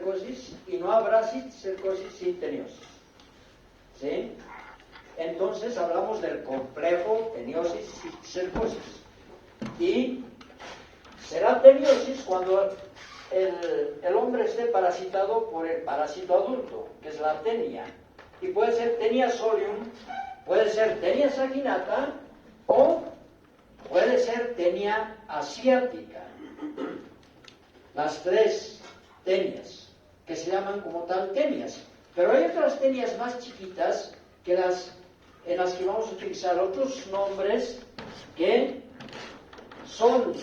cisticercosis y no habrá cisticercosis sin teniosis. ¿Sí? Entonces hablamos del complejo teniosis y cisticercosis. Y será teniosis cuando el hombre esté parasitado por el parásito adulto, que es la tenia. Y puede ser tenia solium, puede ser tenia saginata o puede ser tenia asiática. Las tres tenias, que se llaman como tal tenias. Pero hay otras tenias más chiquitas en las que vamos a utilizar otros nombres que son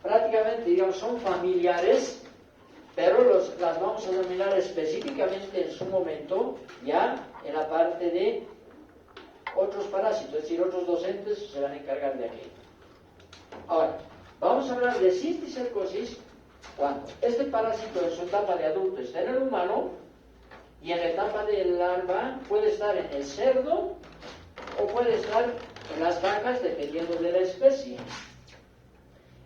prácticamente, digamos, son familiares, pero las vamos a denominar específicamente en su momento, ya en la parte de otros parásitos, es decir, otros docentes se van a encargar de aquello. Ahora, vamos a hablar de cisticercosis cuando este parásito en su etapa de adulto está en el humano y en la etapa de larva puede estar en el cerdo o puede estar en las vacas dependiendo de la especie.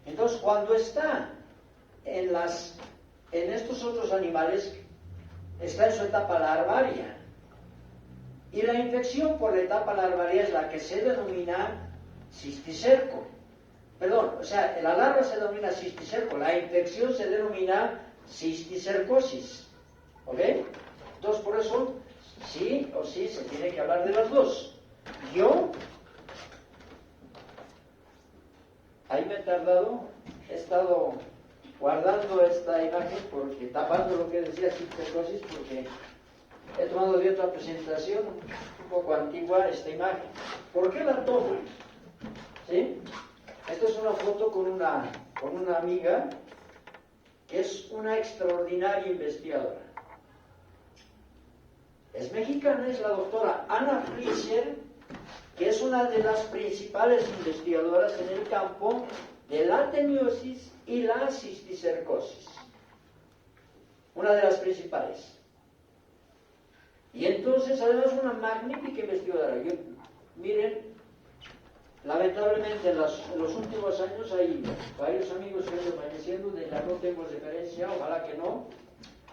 Entonces, cuando está en estos otros animales, está en su etapa larvaria. Y la infección por la etapa larvaria es la que se denomina cisticerco. Perdón, o sea, la larva se denomina cisticerco, la infección se denomina cisticercosis. ¿Ok? Entonces, por eso, sí o sí se tiene que hablar de las dos. Yo, ahí me he tardado, he estado guardando esta imagen, porque tapando lo que decía cisticercosis, porque he tomado de otra presentación un poco antigua esta imagen. ¿Por qué la tomo? ¿Sí? Esta es una foto con una amiga que es una extraordinaria investigadora. Es mexicana, es la doctora Ana Flischer, que es una de las principales investigadoras en el campo de la teniosis y la cisticercosis. Una de las principales. Y entonces, además, una magnífica investigadora. Miren, lamentablemente en los últimos años hay varios amigos que han ido falleciendo, de ya no tengo referencia, ojalá que no,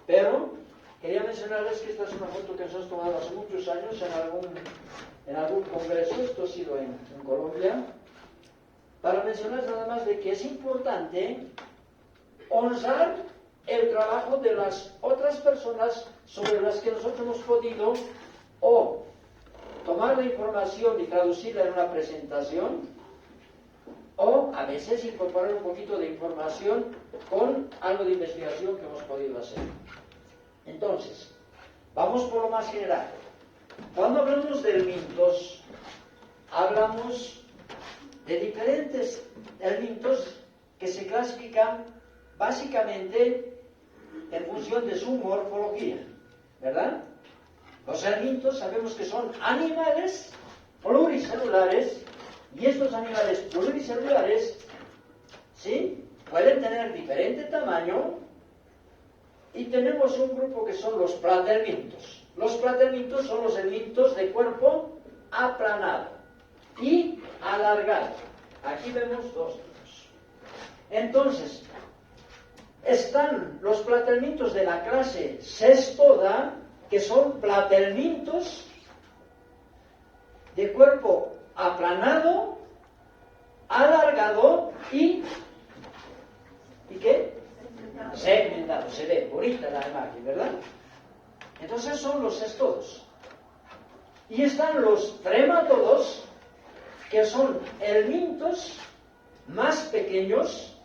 pero quería mencionarles que esta es una foto que nos hemos tomado hace muchos años en algún congreso, esto ha sido en Colombia, para mencionar nada más de que es importante honrar el trabajo de las otras personas sobre las que nosotros hemos podido o tomar la información y traducirla en una presentación, o a veces incorporar un poquito de información con algo de investigación que hemos podido hacer. Entonces, vamos por lo más general. Cuando hablamos de helmintos, hablamos de diferentes helmintos que se clasifican básicamente en función de su morfología, ¿verdad? Los helmintos sabemos que son animales pluricelulares, y estos animales pluricelulares, ¿sí?, pueden tener diferente tamaño, y tenemos un grupo que son los platelmintos. Los platelmintos son los helmintos de cuerpo aplanado y alargado. Aquí vemos dos tipos. Entonces, están los platelmintos de la clase Cestoda, que son platelmintos de cuerpo aplanado, alargado y ¿qué? Segmentado. Se ve bonita la imagen, ¿verdad? Entonces son los cestodos. Y están los trematodos, que son helmintos más pequeños,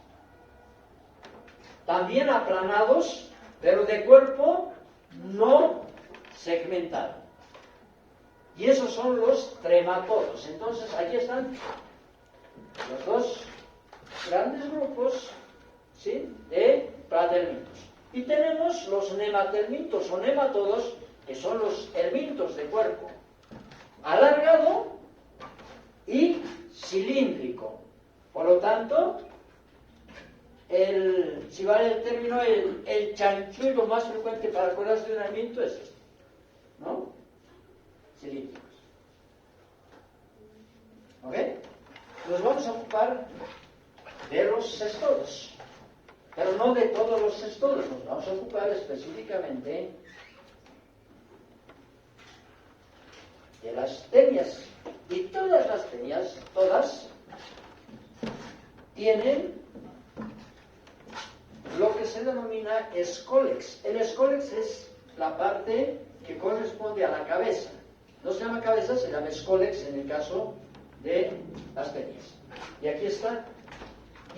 también aplanados, pero de cuerpo no segmentado. Y esos son los trematodos. Entonces aquí están los dos grandes grupos, ¿sí?, de platelmintos. Y tenemos los nematelmintos o nematodos, que son los helmintos de cuerpo alargado y cilíndrico. Por lo tanto, si vale el término, el chanchullo más frecuente para acordarse de un helminto es este, ¿no? Cilíndricos. ¿Ok? Nos vamos a ocupar de los cestodos. pero no de todos los estudios. Nos vamos a ocupar específicamente de las tenias. Y todas las tenias, todas, tienen lo que se denomina escólex. El escólex es la parte que corresponde a la cabeza. No se llama cabeza, se llama escólex en el caso de las tenias. Y aquí está.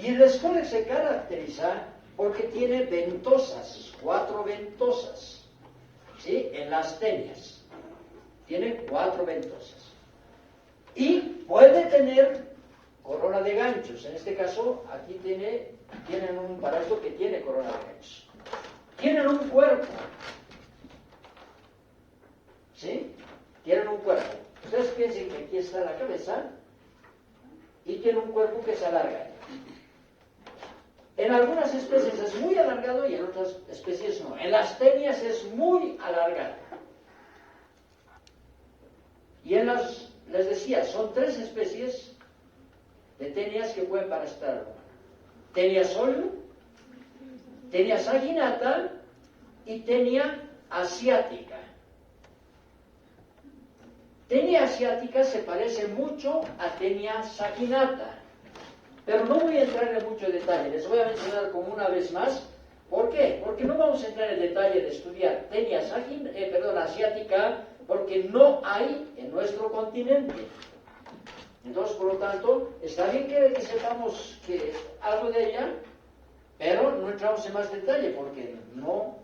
Y el escólex se caracteriza porque tiene ventosas, 4 ventosas, ¿sí? En las tenias. Tiene 4 ventosas. Y puede tener corona de ganchos. En este caso, aquí tienen un paraíso que tiene corona de ganchos. Tienen un cuerpo. ¿Sí? Tienen un cuerpo. Ustedes piensen que aquí está la cabeza y tiene un cuerpo que se alarga. En algunas especies es muy alargado y en otras especies no. En las tenias es muy alargado. Y les decía, son 3 especies de tenias que pueden parasitar. Tenia solio, tenia saginata y tenia asiática. Tenia asiática se parece mucho a tenia saginata, pero no voy a entrar en mucho detalle. Les voy a mencionar como una vez más. ¿Por qué? Porque no vamos a entrar en detalle de estudiar tenia asiática, porque no hay en nuestro continente. Entonces, por lo tanto, está bien que sepamos algo de ella, pero no entramos en más detalle porque no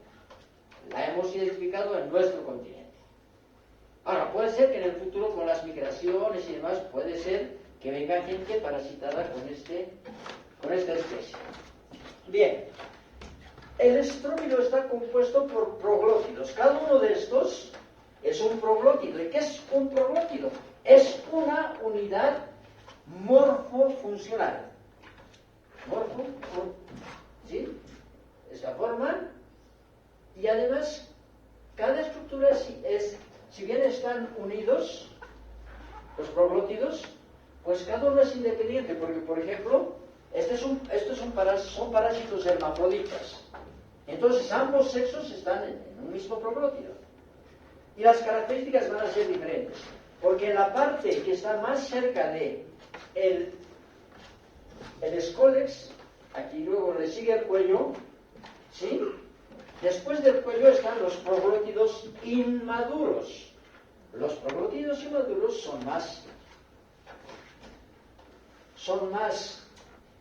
la hemos identificado en nuestro continente. Ahora, puede ser que en el futuro, con las migraciones y demás, puede ser que venga gente parasitada con esta especie. Bien, el estróbilo está compuesto por proglótidos. Cada uno de estos es un proglótido. ¿Y qué es un proglótido? Es una unidad morfofuncional. ¿Sí? Esta forma. Y además, cada estructura si bien están unidos, los proglótidos, pues cada uno es independiente. Porque, por ejemplo, son parásitos hermafroditas. Entonces, ambos sexos están en un mismo proglótido. Y las características van a ser diferentes. Porque en la parte que está más cerca de el escólex, aquí luego le sigue el cuello, ¿sí? Después del cuello están los proglótidos inmaduros. Los proglótidos inmaduros son más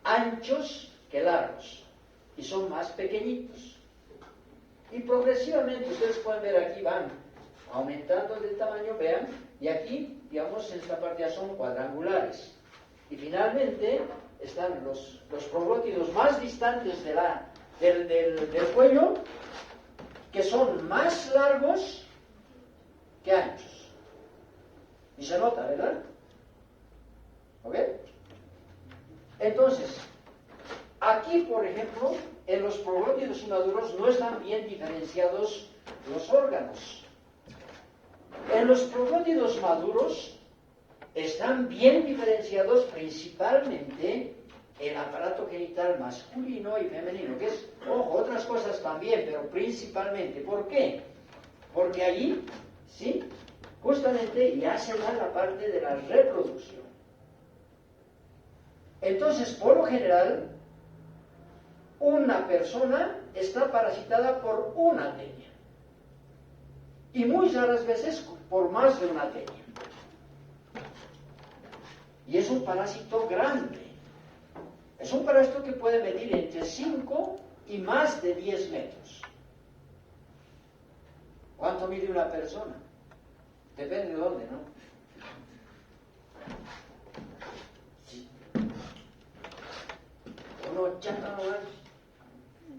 anchos que largos y son más pequeñitos. Y progresivamente, ustedes pueden ver aquí, van aumentando de tamaño, vean, y aquí, digamos, en esta parte ya son cuadrangulares. Y finalmente están los proglótidos más distantes del cuello, que son más largos que anchos. Y se nota, ¿verdad? ¿Ok? Entonces, aquí, por ejemplo, en los proglótidos inmaduros no están bien diferenciados los órganos. En los proglótidos maduros están bien diferenciados principalmente el aparato genital masculino y femenino, que es, ojo, otras cosas también, pero principalmente. ¿Por qué? Porque allí, sí, justamente ya se da la parte de la reproducción. Entonces, por lo general, una persona está parasitada por una tenia. Y muy raras veces por más de una tenia. Y es un parásito grande. Es un parásito que puede medir entre 5 y más de 10 metros. ¿Cuánto mide una persona? Depende de dónde, ¿no? Sí. 1,80 nomás.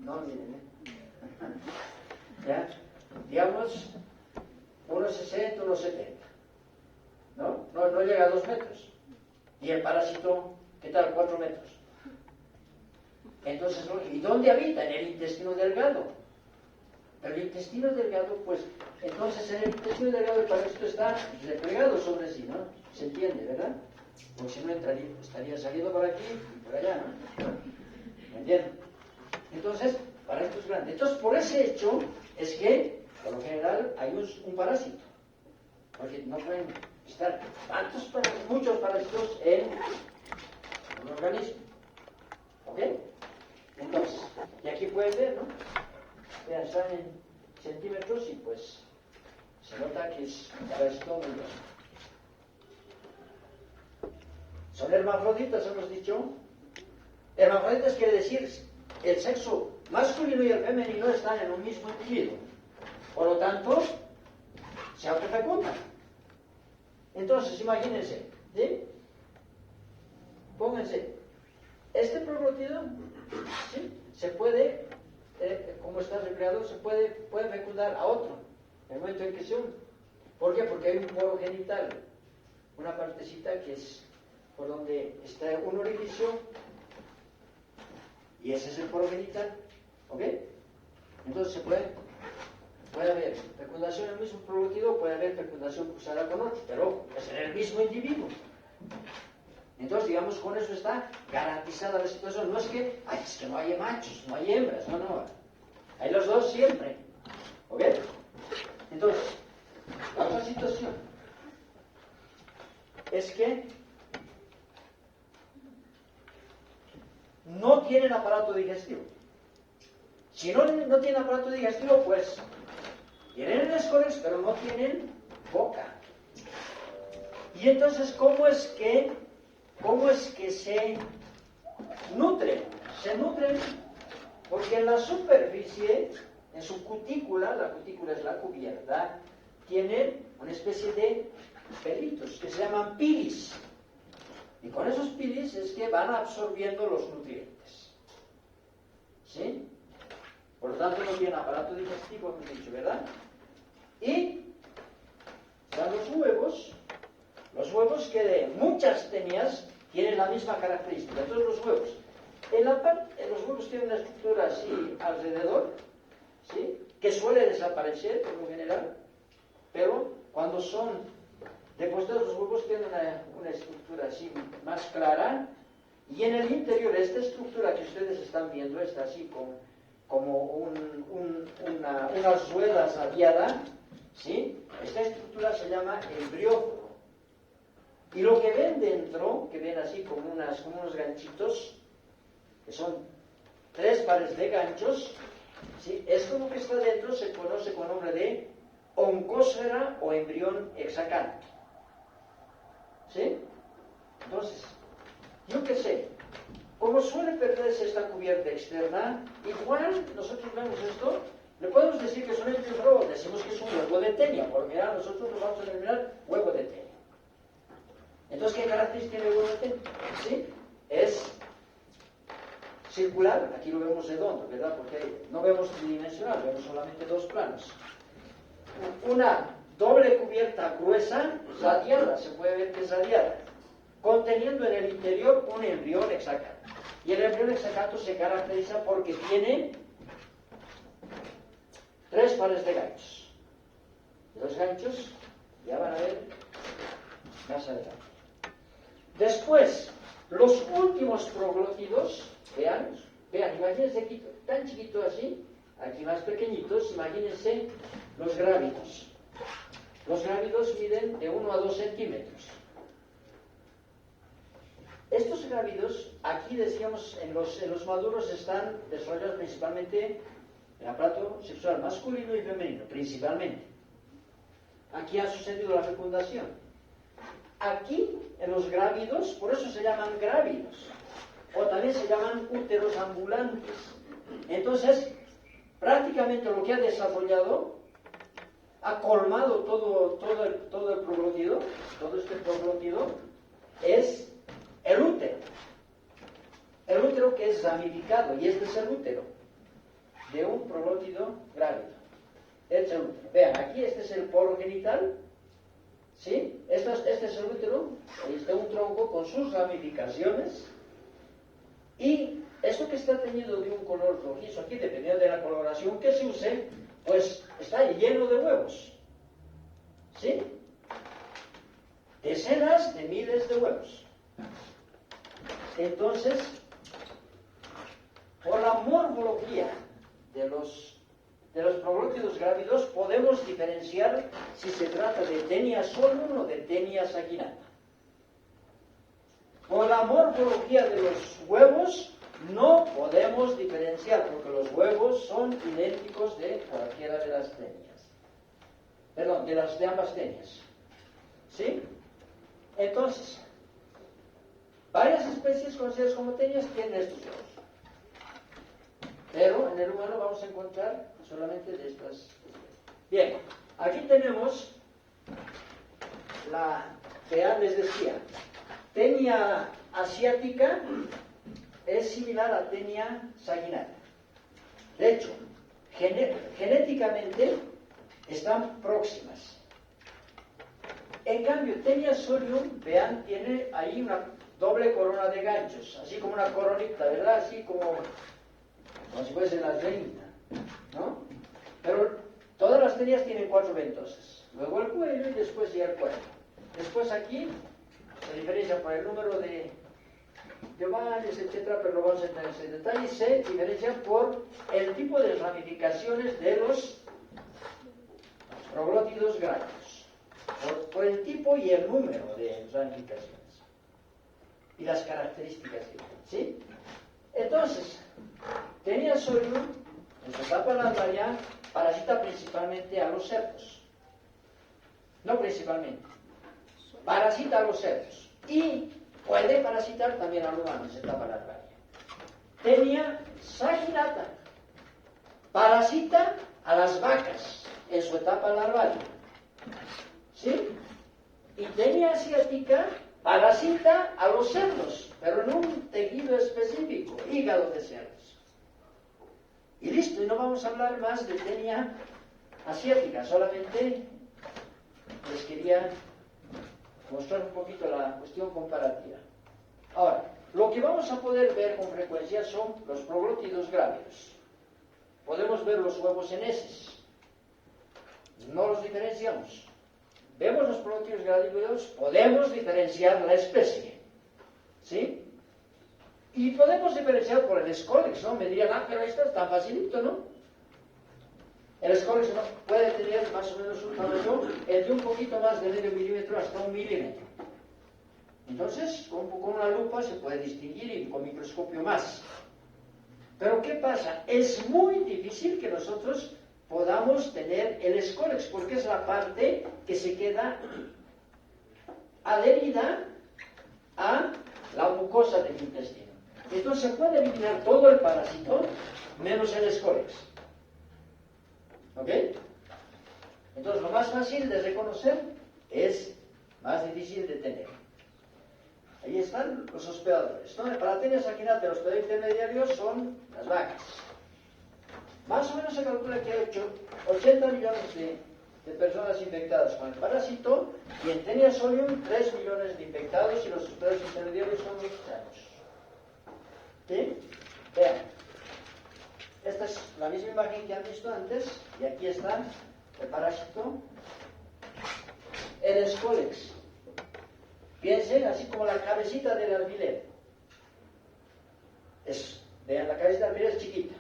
No, miren, ¿ya? Digamos, 1,60, 1,70. No llega a 2 metros. Y el parásito, ¿qué tal? 4 metros. Entonces, ¿y dónde habita? En el intestino delgado. Pero el intestino delgado, pues, entonces en el intestino delgado el parásito está replegado sobre sí, ¿no? ¿Se entiende, verdad? Porque si no estaría saliendo por aquí y por allá, ¿no? ¿Me entienden? Entonces, para esto es grande. Entonces, por ese hecho, es que, por lo general, hay un parásito. Porque no pueden estar muchos parásitos en un organismo. ¿Ok? Entonces, y aquí pueden ver, ¿no? Vean, están en centímetros y pues se nota que es parásito muy grande. Son hermafroditas, hemos dicho. Hermafroditas quiere decir el sexo masculino y el femenino están en un mismo individuo. Por lo tanto, se autofecundan. Entonces, imagínense, ¿sí? Pónganse, este proglótido, ¿sí? Se puede, como está recreado, se puede fecundar a otro, en el momento en que se une. ¿Por qué? Porque hay un poro genital, una partecita que es por donde está un orificio, y ese es el poro genital, ¿ok? Entonces se puede haber fecundación en el mismo proglótido, puede haber fecundación cruzada con otro, pero es en el mismo individuo. Entonces, digamos, con eso está garantizada la situación. No es que, es que no hay machos, no hay hembras, no. Hay los dos siempre, ¿ok? Entonces, la otra situación es que no tienen aparato digestivo. Si no tienen aparato digestivo, pues tienen escoles, pero no tienen boca. Y entonces, ¿cómo es que se nutren? Se nutren porque en la superficie, en su cutícula, la cutícula es la cubierta, tienen una especie de pelitos que se llaman pilis. Y con esos pilis es que van absorbiendo los nutrientes. ¿Sí? Por lo tanto, no tienen aparato digestivo, hemos dicho, ¿verdad? Y están los huevos que de muchas tenias tienen la misma característica. Entonces los huevos, los huevos tienen una estructura así alrededor, ¿sí? Que suele desaparecer por lo general, pero cuando son depositados los huevos tienen una estructura así más clara, y en el interior esta estructura que ustedes están viendo está así como unas ruedas aliadas, ¿sí? Esta estructura se llama embrióforo. Y lo que ven dentro, que ven así como unos ganchitos, que son 3 pares de ganchos, ¿sí? Esto lo que está dentro se conoce con nombre de oncósfera o embrión hexacanto. ¿Sí? Entonces, yo qué sé, como suele perderse esta cubierta externa, igual nosotros vemos esto, le podemos decir que es un embrión, decimos que es un huevo de tenia, por mirar, nosotros lo vamos a denominar huevo de tenia. Entonces, ¿qué característica tiene el huevo de tenia? ¿Sí? Es circular, aquí lo vemos redondo, ¿verdad? Porque no vemos tridimensional, vemos solamente 2 planos. Una doble cubierta gruesa, radiada, se puede ver que es radiada, conteniendo en el interior un embrión hexacanto. Y el embrión hexacanto se caracteriza porque tiene 3 pares de ganchos. Los ganchos ya van a ver más adelante. Después, los últimos proglótidos, vean, imagínense aquí, tan chiquito así, aquí más pequeñitos, imagínense los grávidos. Los grávidos miden de 1 a 2 centímetros. Estos grávidos, aquí decíamos, en los maduros están desarrollados principalmente el aparato sexual masculino y femenino, principalmente. Aquí ha sucedido la fecundación. Aquí, en los grávidos, por eso se llaman grávidos, o también se llaman úteros ambulantes. Entonces, prácticamente lo que ha desarrollado, ha colmado todo el proglótido, todo este proglótido, es el útero. El útero que es ramificado, y este es el útero de un proglótido grávido. Este es el útero. Vean, aquí este es el poro genital, ¿sí? Este es el útero, ahí está un tronco con sus ramificaciones, y esto que está teñido de un color rojizo aquí, dependiendo de la coloración que se use, pues está lleno de huevos, ¿sí? Decenas de miles de huevos. Entonces, Por la morfología de los proglótidos grávidos podemos diferenciar si se trata de Taenia solum o de Taenia saginata. Por la morfología de los huevos no podemos diferenciar, porque los huevos son idénticos de cualquiera de las tenias. Perdón, de ambas tenias. ¿Sí? Entonces, varias especies conocidas como tenias tienen estos huevos. Pero en el humano vamos a encontrar solamente de estas especies. Bien, aquí tenemos la que ya les decía. Taenia asiática es similar a Taenia saginata. De hecho, genéticamente están próximas. En cambio, Taenia solium, vean, tiene ahí una doble corona de ganchos, así como una coronita, ¿verdad? Así como si fuese la reina, ¿no? Pero todas las tenias tienen 4 ventosas. Luego el cuello y después ya el cuerpo. Después aquí se diferencia por el número de ovarios, etcétera, pero no vamos a entrar en ese detalle. Se diferencia por el tipo de ramificaciones de los proglótidos grávidos, por el tipo y el número de ramificaciones y las características que tienen, ¿sí? Entonces, Taenia solium, en su etapa larvaria, parasita principalmente a los cerdos. No principalmente. Parasita a los cerdos. Y puede parasitar también al humano en su etapa larvaria. Taenia saginata. Parasita a las vacas en su etapa larvaria. ¿Sí? Y Taenia asiática parasita a los cerdos, pero en un tejido específico, hígado de cerdos. Y listo, y no vamos a hablar más de Taenia asiática, solamente les quería mostrar un poquito la cuestión comparativa. Ahora, lo que vamos a poder ver con frecuencia son los proglótidos grávidos. Podemos ver los huevos en heces. No los diferenciamos. Vemos los proglótidos grávidos, podemos diferenciar la especie. ¿Sí? Y podemos diferenciar por el Scolex, ¿no? Me dirían, pero esto es tan facilito, ¿no? El Scolex no puede tener más o menos un tamaño, el de un poquito más de medio milímetro hasta 1 milímetro. Entonces, con una lupa se puede distinguir y con microscopio más. Pero ¿qué pasa? Es muy difícil que nosotros podamos tener el Scolex, porque es la parte que se queda adherida a la mucosa del intestino. Entonces se puede eliminar todo el parásito menos el Scolex. ¿Ok? Entonces lo más fácil de reconocer es más difícil de tener. Ahí están los hospedadores, ¿no? Para Taenia saginata, el hospedador intermediario son las vacas. Más o menos se calcula que hay 80 millones de personas infectadas con el parásito, y en Taenia solium 3 millones de infectados, y los hospedadores intermediarios son los sanos. ¿Sí? Vean. Esta es la misma imagen que han visto antes, y aquí está el parásito, el Scolex. Piensen así como la cabecita del alfiler. Vean, la cabecita del alfiler es chiquita.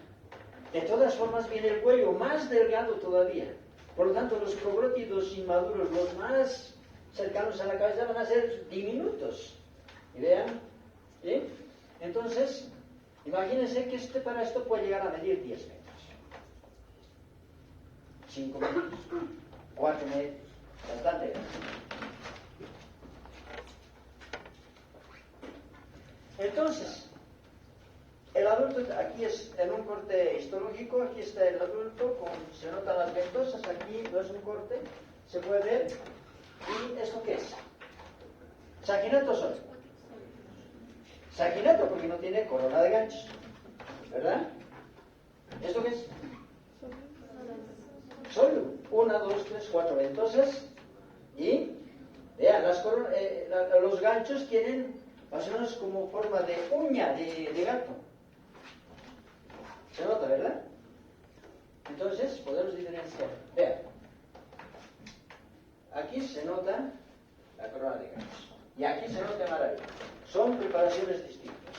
De todas formas viene el cuello más delgado todavía. Por lo tanto, los proglótidos inmaduros, los más cercanos a la cabeza, van a ser diminutos. Y vean, ¿sí? Entonces, imagínense que para esto puede llegar a medir 10 metros. 5 metros, 4 metros, bastante grande. Entonces, el adulto, aquí es en un corte histológico, aquí está el adulto, se notan las ventosas, aquí no es un corte, se puede ver. ¿Y esto qué es? Saginato solo. Saginato porque no tiene corona de ganchos, ¿verdad? ¿Esto qué es? Solo 1, 2, 3, 4 ventosas. Y vean, los ganchos tienen más o menos como forma de uña de gato. Se nota, ¿verdad? Entonces podemos diferenciar. Vean, aquí se nota la corona de ganchos y aquí se nota maravilla. Son preparaciones distintas.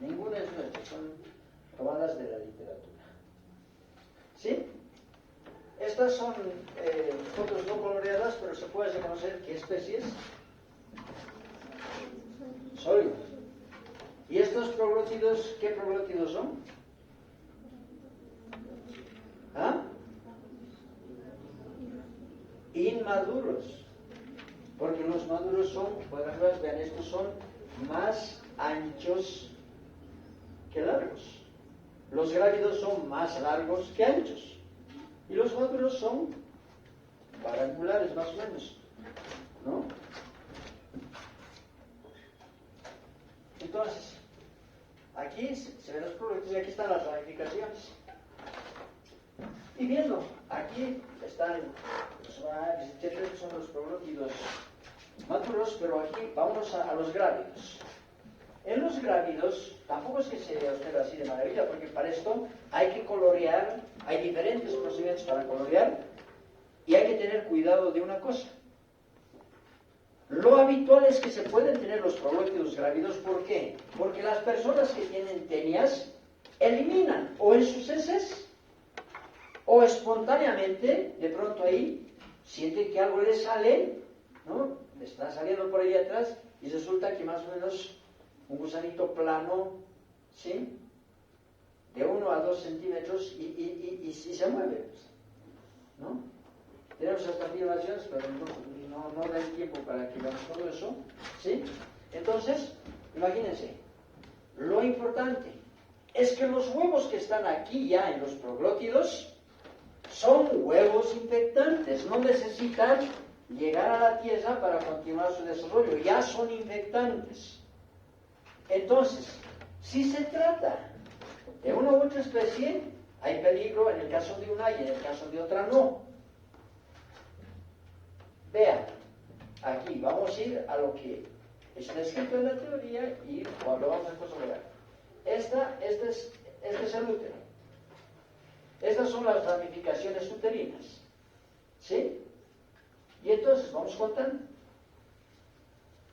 Ninguna es nuestra, son tomadas de la literatura. ¿Sí? Estas son fotos no coloreadas, pero se puede reconocer qué especies. Sólidos. ¿Y estos proglótidos, qué proglótidos son? ¿Ah? Inmaduros. Porque los maduros son, vean, estos son más anchos que largos. Los grávidos son más largos que anchos. Y los maduros son cuadrangulares, más o menos. ¿No? Entonces, aquí se ven los productos y aquí están las ramificaciones. Y viendo, aquí están los mares, etcétera, que son los proglótidos maduros, pero aquí vámonos a los grávidos. En los grávidos, tampoco es que se observe así de maravilla, porque para esto hay que colorear, hay diferentes procedimientos para colorear, y hay que tener cuidado de una cosa. Lo habitual es que se pueden tener los proglótidos grávidos, ¿por qué? Porque las personas que tienen tenias eliminan o en sus heces o espontáneamente, de pronto ahí, sienten que algo les sale, ¿no? Le está saliendo por ahí atrás y resulta que más o menos un gusanito plano, ¿sí? De 1 a 2 centímetros y se mueve, ¿no? Tenemos hasta filmaciones, pero no da el tiempo para que veamos todo eso, ¿sí? Entonces, imagínense, lo importante es que los huevos que están aquí ya en los proglótidos son huevos infectantes, no necesitan llegar a la tierra para continuar su desarrollo, ya son infectantes. Entonces, si se trata de una u otra especie, hay peligro en el caso de una y en el caso de otra no. Vean, aquí vamos a ir a lo que está escrito en la teoría y lo vamos a ver. Este es el útero. Estas son las ramificaciones uterinas. ¿Sí? Y entonces vamos contando.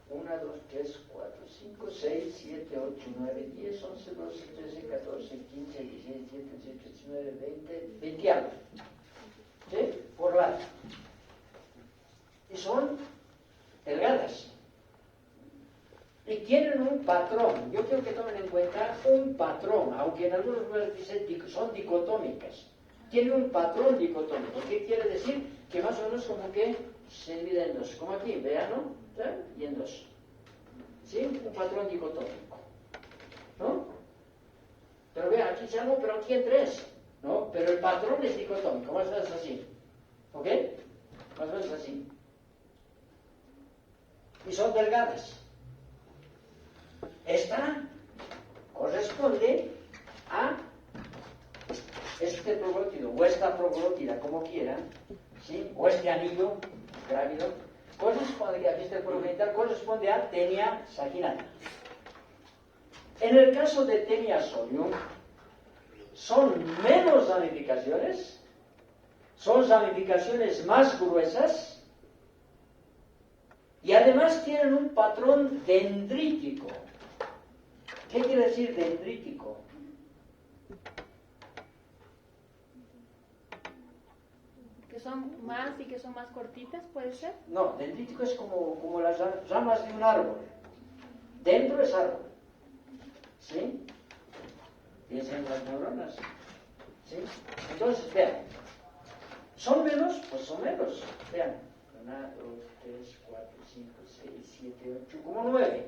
1, 2, 3, 4, 5, 6, 7, 8, 9, 10, 11, 12, 13, 14, 15, 16, 17, 18, 19, 20, 20 años. ¿Sí? Por lado. Y son delgadas. Y tienen un patrón. Yo quiero que tomen en cuenta un patrón, aunque en algunos lugares dicen son dicotómicas. Tienen un patrón dicotómico. ¿Qué quiere decir? Que más o menos como que se divide en dos. Como aquí, vean, ¿no? Y en dos. ¿Sí? Un patrón dicotómico. ¿No? Pero vean, aquí ya no, pero aquí en tres. ¿No? Pero el patrón es dicotómico. Más o menos así. ¿Ok? Más o menos así. Y son delgadas. Esta corresponde a este proglótido, o esta proglótida, como quieran, ¿sí? O este anillo grávido, corresponde, aquí está el progenital, corresponde a Taenia saginata. En el caso de Taenia solium, son menos ramificaciones, son ramificaciones más gruesas, y además tienen un patrón dendrítico. ¿Qué quiere decir dendrítico? Que son más y que son más cortitas, ¿puede ser? No, dendrítico es como las ramas de un árbol. Dentro es árbol. ¿Sí? Piensen en las neuronas. ¿Sí? Entonces, vean. ¿Son menos? Pues son menos. Vean. 1, 2, 3, 4, 5, 6, 7, 8, como 9.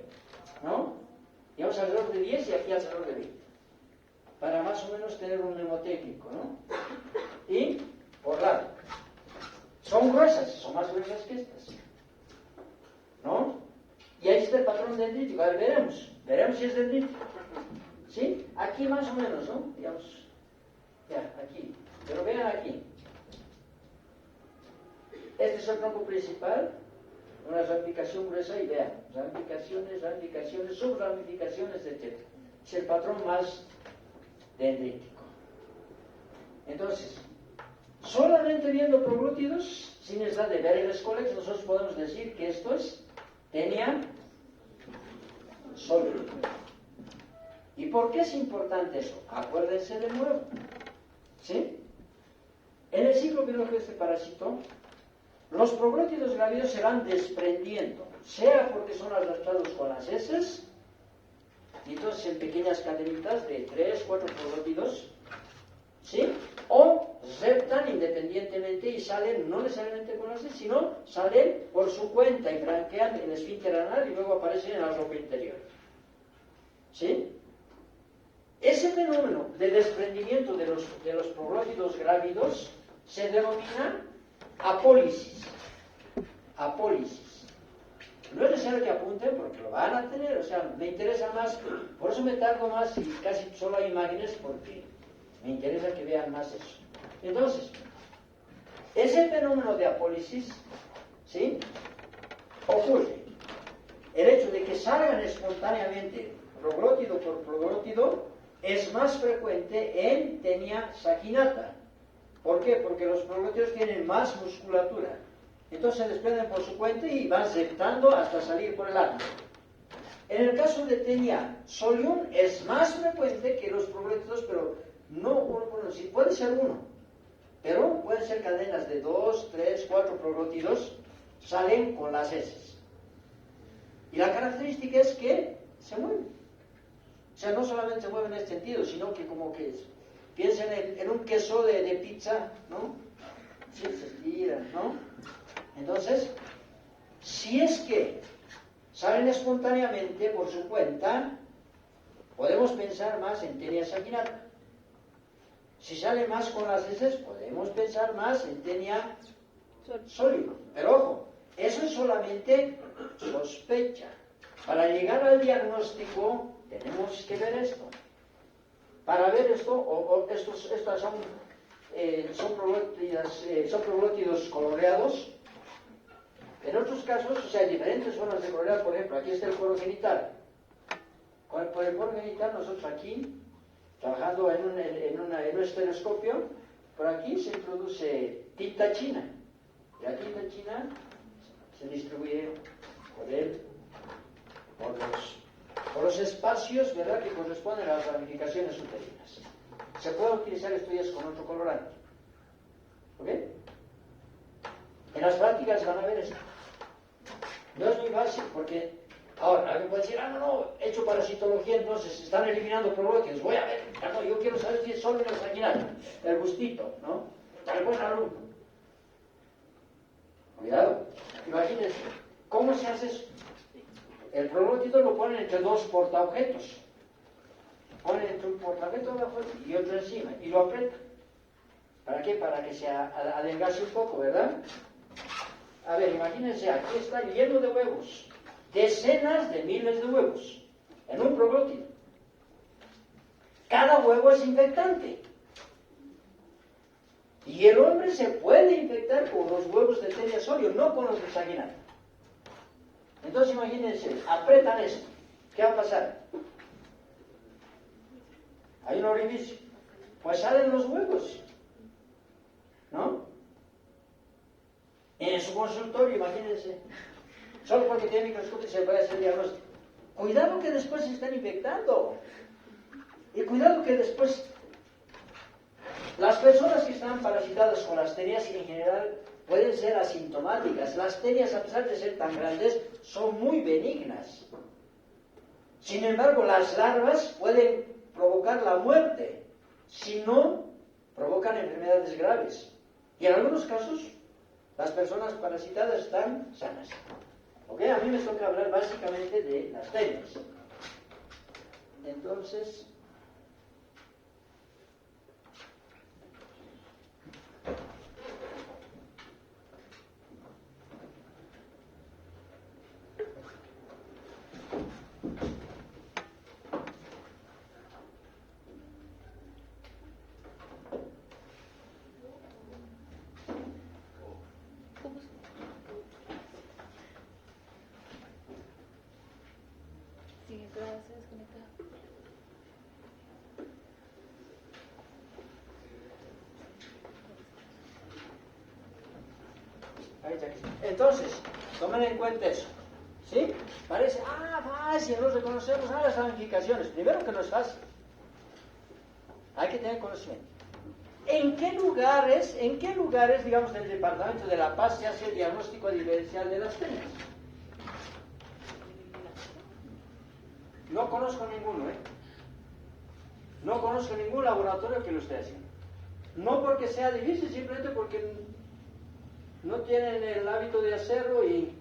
¿No? Digamos alrededor de 10 y aquí alrededor de 20. Para más o menos tener un mnemotécnico, ¿no? Y por lado. Son gruesas, son más gruesas que estas. ¿No? Y ahí está el patrón dendrítico. A ver, veremos si es dendrítico. ¿Sí? Aquí más o menos, ¿no? Digamos, ya, aquí. Pero vean aquí. Este es el tronco principal, una ramificación gruesa y vean, ramificaciones, subramificaciones, etc. Es el patrón más dendrítico. Entonces, solamente viendo proglótidos, sin necesidad de ver el escólex, nosotros podemos decir que esto es Taenia solium. ¿Y por qué es importante eso? Acuérdense de nuevo. ¿Sí? En el ciclo biológico de este parásito, los proglótidos grávidos se van desprendiendo, sea porque son arrastrados con las heces, y entonces en pequeñas cadenitas de 3, 4 proglótidos, ¿sí? O reptan independientemente y salen no necesariamente con las heces, sino salen por su cuenta y branquean el esfínter anal y luego aparecen en la ropa interior. ¿Sí? Ese fenómeno de desprendimiento de los proglótidos grávidos se denomina apólisis. Apólisis. No es necesario que apunten porque lo van a tener, o sea, me interesa más, por eso me tardo más y casi solo hay imágenes porque me interesa que vean más eso. Entonces, ese fenómeno de apólisis, ¿sí? Ocurre. El hecho de que salgan espontáneamente proglótido por proglótido es más frecuente en Taenia saginata. ¿Por qué? Porque los proglótidos tienen más musculatura. Entonces se desprenden por su cuenta y van septando hasta salir por el ano. En el caso de Taenia solium es más frecuente que los proglótidos, pero no uno, sí puede ser uno, pero pueden ser cadenas de 2, 3, 4 proglótidos, salen con las heces. Y la característica es que se mueven. O sea, no solamente se mueven en este sentido, sino que como que piensen en un queso de pizza, ¿no? Sí, se estira, ¿no? Entonces, si es que salen espontáneamente por su cuenta, podemos pensar más en Taenia saginata. Si sale más con las heces, podemos pensar más en Taenia solium. Pero ojo, eso es solamente sospecha. Para llegar al diagnóstico tenemos que ver esto. Para ver esto, estas son proglótidos coloreados. En otros casos, o sea, hay diferentes formas de colorear. Por ejemplo, aquí está el poro genital. Por el poro genital, nosotros aquí, trabajando en un estereoscopio, por aquí se introduce tinta china. Y la tinta china se distribuye por los espacios, ¿verdad?, que corresponden a las ramificaciones uterinas. Se puede utilizar estudios con otro colorante. ¿Ok? En las prácticas van a ver esto. No es muy fácil porque ahora alguien puede decir, no, he hecho parasitología, entonces se están eliminando proglótidos. Voy a ver, no, yo quiero saber si es solo en el sanguinario, el gustito, ¿no? Tal buen alumno. Cuidado, imagínense, ¿cómo se hace eso? El proglótido lo ponen entre dos portaobjetos. Ponen entre un portaobjeto abajo y otro encima y lo apretan. ¿Para qué? Para que se adelgace un poco, ¿verdad? A ver, imagínense, aquí está lleno de huevos. Decenas de miles de huevos en un proglótido. Cada huevo es infectante. Y el hombre se puede infectar con los huevos de Taenia solium, no con los de saginata. Entonces imagínense, apretan esto. ¿Qué va a pasar? Hay un orificio. Pues salen los huevos. ¿No? En su consultorio, imagínense. Solo porque tiene microscopio se puede hacer diagnóstico. Cuidado que después se están infectando. Y cuidado que después las personas que están parasitadas con las tenias en general pueden ser asintomáticas. Las tenias, a pesar de ser tan grandes, son muy benignas. Sin embargo, las larvas pueden provocar la muerte. Si no, provocan enfermedades graves. Y en algunos casos, las personas parasitadas están sanas. ¿Ok? A mí me toca hablar básicamente de las tenias. Entonces, sí, gracias, desconectado. entonces, tomen en cuenta eso. ¿Sí? Parece, fácil, no reconocemos las ramificaciones. Primero que no es fácil. Hay que tener conocimiento. ¿En qué lugares, digamos, del Departamento de La Paz se hace el diagnóstico diferencial de las tenias? No conozco ninguno, ¿eh? No conozco ningún laboratorio que lo esté haciendo. No porque sea difícil, simplemente porque no tienen el hábito de hacerlo y...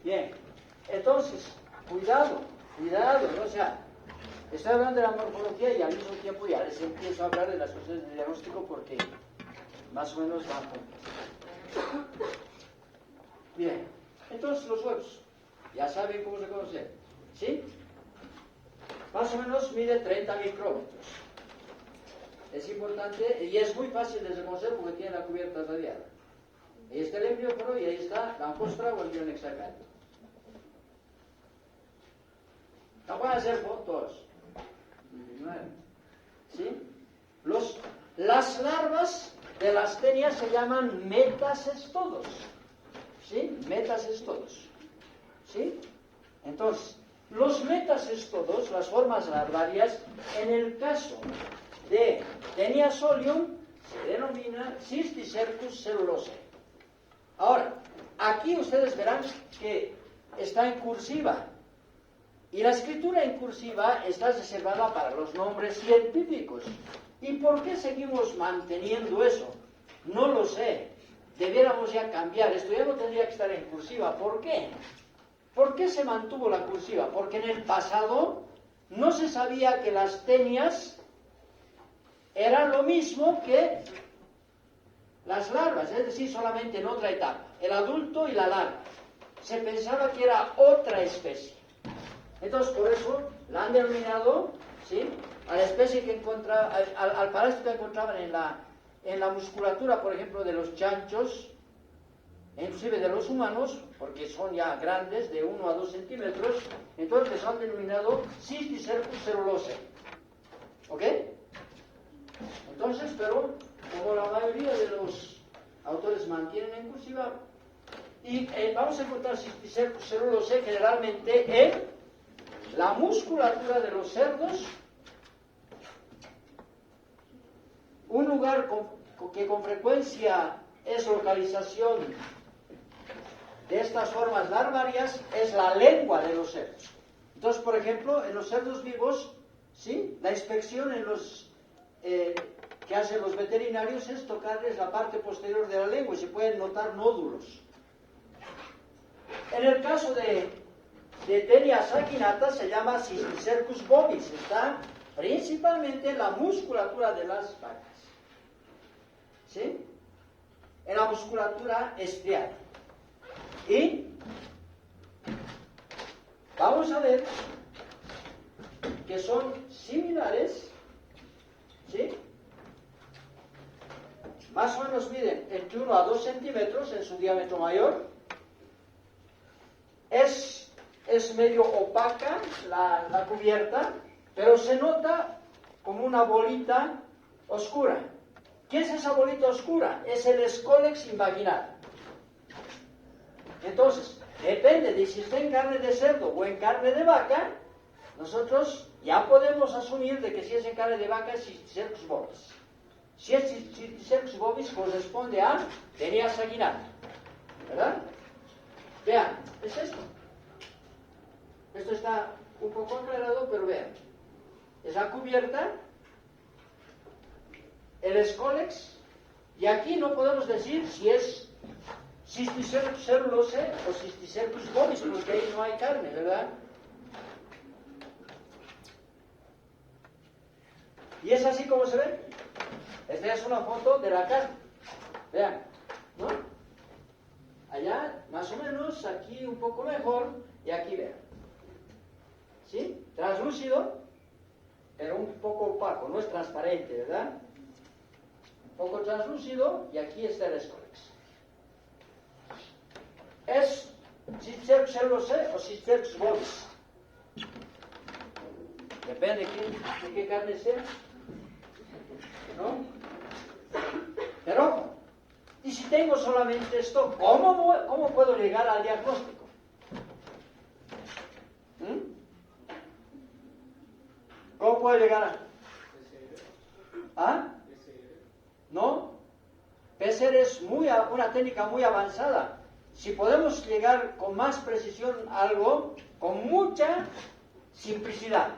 Bien, entonces, cuidado, ¿no? O sea, estoy hablando de la morfología y al mismo tiempo ya les empiezo a hablar de las cuestiones de diagnóstico porque más o menos van juntas. Bien, entonces los huevos, ya saben cómo se conocen, ¿sí? Más o menos mide 30 micrómetros. Es importante y es muy fácil de reconocer porque tiene la cubierta radiada. Ahí está el embrióforo y ahí está la amostra o el guión hexagonal. No pueden hacer fotos. ¿Sí? Las larvas de las tenias se llaman metacestodos. ¿Sí? Metacestodos. ¿Sí? Entonces, los metacestodos, las formas larvarias, en el caso de Tenia solium, se denomina Cysticercus cellulosae. Ahora, aquí ustedes verán que está en cursiva. Y la escritura en cursiva está reservada para los nombres científicos. ¿Y por qué seguimos manteniendo eso? No lo sé. Debiéramos ya cambiar. Esto ya no tendría que estar en cursiva. ¿Por qué? ¿Por qué se mantuvo la cursiva? Porque en el pasado no se sabía que las tenias eran lo mismo que las larvas, es decir, solamente en otra etapa. El adulto y la larva. Se pensaba que era otra especie. Entonces, por eso la han denominado, ¿sí?, a la especie que encontraba, al parásito que encontraban en la musculatura, por ejemplo, de los chanchos, inclusive de los humanos, porque son ya grandes, de 1 a 2 centímetros, entonces les han denominado Cysticercus cellulosae. ¿Ok? Entonces, pero como la mayoría de los autores mantienen en cursiva, y vamos a encontrar Cysticercus cellulosae generalmente en la musculatura de los cerdos, un lugar que con frecuencia es localización de estas formas larvarias es la lengua de los cerdos. Entonces, por ejemplo, en los cerdos vivos, ¿sí?, la inspección en los que hacen los veterinarios es tocarles la parte posterior de la lengua y se pueden notar nódulos. En el caso de Tenia saginata se llama Cysticercus bovis, está principalmente en la musculatura de las vacas, ¿sí?, en la musculatura estriada. Y vamos a ver que son similares, ¿sí?, más o menos miden entre 1 a 2 centímetros en su diámetro mayor. es medio opaca la cubierta, pero se nota como una bolita oscura. ¿Qué es esa bolita oscura? Es el escólex invaginal. Entonces, depende de si está en carne de cerdo o en carne de vaca, nosotros ya podemos asumir de que si es en carne de vaca es Cysticercus bovis. Si es Cysticercus bovis corresponde a tenia saginata, ¿verdad? Vean, es esto. Esto está un poco aclarado, pero vean. Es la cubierta, el escólex, y aquí no podemos decir si es Cysticercus cerulose o Cysticercus bovis, porque ahí no hay carne, ¿verdad? Y es así como se ve. Esta es una foto de la carne. Vean, ¿no? Allá, más o menos, aquí un poco mejor, y aquí vean. ¿Sí? Translúcido, pero un poco opaco, no es transparente, ¿verdad? Un poco translúcido, y aquí está el escólex. ¿Es Cysticercus cerulose o Cysticercus bovis? Depende de qué carne sea, ¿no? Pero ojo, y si tengo solamente esto, ¿cómo puedo llegar al diagnóstico? ¿Cómo puedo llegar a? ¿No? PCR es una técnica muy avanzada. Si podemos llegar con más precisión a algo, con mucha simplicidad.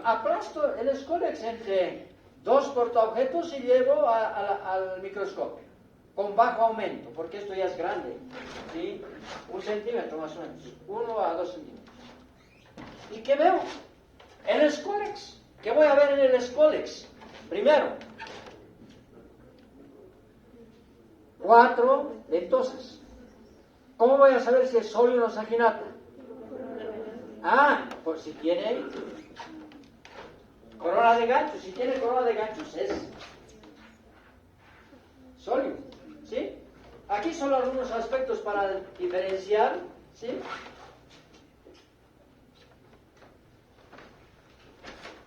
Aplasto el escólex entre dos portaobjetos y llevo al microscopio, con bajo aumento, porque esto ya es grande, ¿sí? 1 centímetro más o menos, 1 a 2 centímetros. ¿Y qué veo? El escólex. ¿Qué voy a ver en el escólex? Primero, 4 ventosas. ¿Cómo voy a saber si es sóleo o saginata? Pues si tiene corona de ganchos. Si tiene corona de ganchos es sólido, ¿sí? Aquí solo algunos aspectos para diferenciar, ¿sí?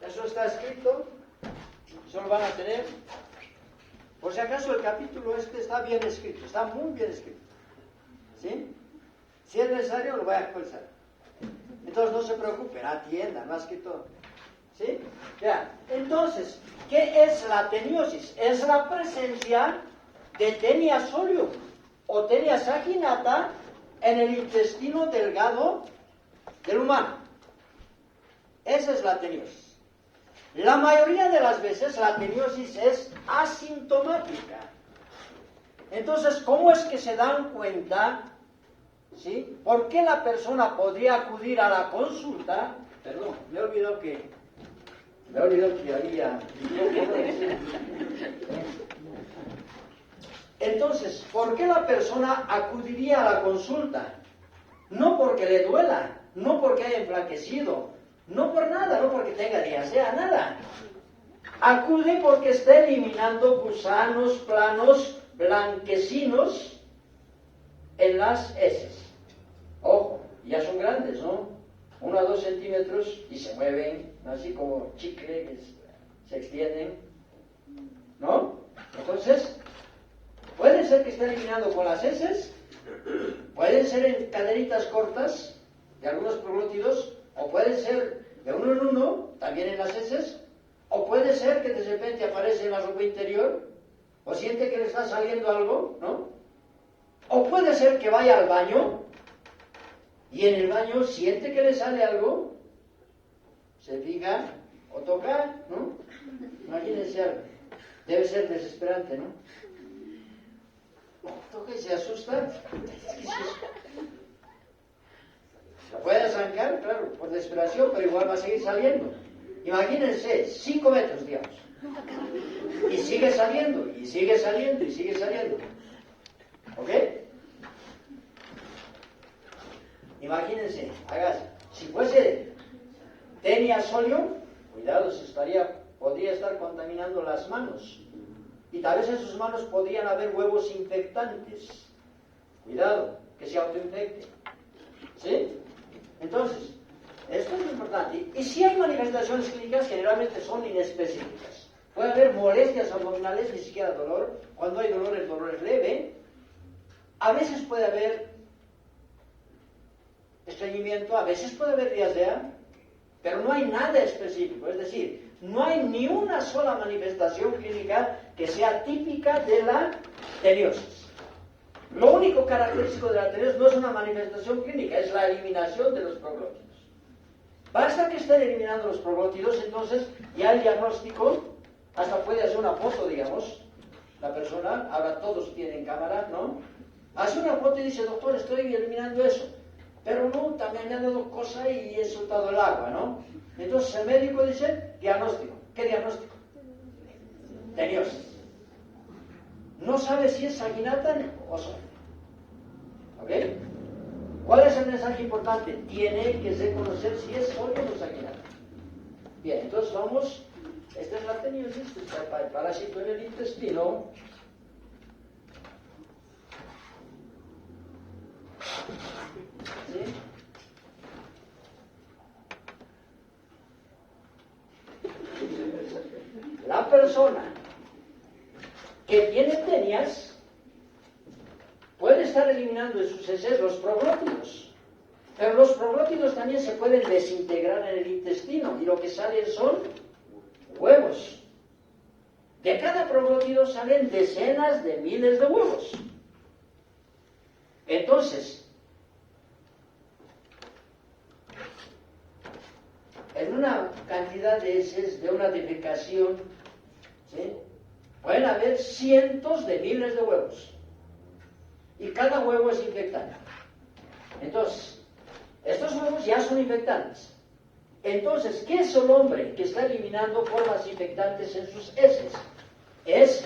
Eso está escrito, solo van a tener, por si acaso el capítulo está bien escrito, está muy bien escrito, ¿sí? Si es necesario lo voy a actualizar. Entonces no se preocupen, atiendan, más que todo, ¿sí? Ya. Entonces, ¿qué es la teniosis? Es la presencia de tenia solium o tenia saginata en el intestino delgado del humano. Esa es la teniosis. La mayoría de las veces la teniosis es asintomática. Entonces, ¿cómo es que se dan cuenta? ¿Sí? ¿Por qué la persona podría acudir a la consulta? Perdón, me he olvidado que había... Entonces, ¿por qué la persona acudiría a la consulta? No porque le duela, no porque haya enflaquecido, no por nada, no porque tenga diarrea, nada. Acude porque está eliminando gusanos planos blanquecinos en las heces. Ojo, ya son grandes, ¿no? 1 a 2 centímetros y se mueven, así como chicle, que se extienden, ¿no? Entonces, puede ser que esté eliminando con las heces, pueden ser en cadenitas cortas de algunos proglótidos, o puede ser de uno en uno, también en las heces, o puede ser que de repente aparece en la ropa interior, o siente que le está saliendo algo, ¿no? O puede ser que vaya al baño, y en el baño siente que le sale algo, se fija, o toca, ¿no? Imagínense algo. Debe ser desesperante, ¿no? Toca y se asusta. Lo puede arrancar, claro, por desesperación, pero igual va a seguir saliendo. Imagínense, 5 metros, digamos. Y sigue saliendo, y sigue saliendo, y sigue saliendo. ¿Ok? Imagínense, hágase. Si fuese tenia solium, cuidado, podría estar contaminando las manos. Y tal vez en sus manos podrían haber huevos infectantes. Cuidado, que se autoinfecte. ¿Sí? Entonces, esto es importante. Y si hay manifestaciones clínicas, generalmente son inespecíficas. Puede haber molestias abdominales, ni siquiera dolor. Cuando hay dolor, el dolor es leve. A veces puede haber estreñimiento, a veces puede haber diarrea, pero no hay nada específico. Es decir, no hay ni una sola manifestación clínica que sea típica de la teniosis. Lo único característico de la teniosis no es una manifestación clínica, es la eliminación de los proglótidos. Basta que estén eliminando los proglótidos, entonces ya el diagnóstico, hasta puede hacer una foto, digamos, la persona, ahora todos tienen cámara, ¿no? Hace una foto y dice, doctor, estoy eliminando eso, pero no, también me han dado cosa y he soltado el agua, ¿no? Entonces el médico dice, diagnóstico. ¿Qué diagnóstico? Teniosis. No sabe si es saginata o sólida. ¿Ok? ¿Cuál es el mensaje importante? Tiene que reconocer si es sólida o saginata. Bien, entonces vamos. Esta es la teniosis, el parásito en el intestino. ¿Sí? La persona que tiene tenias puede estar eliminando de sus heces los proglótidos, pero los proglótidos también se pueden desintegrar en el intestino y lo que salen son huevos. De cada proglótido salen decenas de miles de huevos. Entonces, en una cantidad de heces, de una defecación, ¿sí?, pueden haber cientos de miles de huevos. Y cada huevo es infectante. Entonces, estos huevos ya son infectantes. Entonces, ¿qué es el hombre que está eliminando formas infectantes en sus heces? Es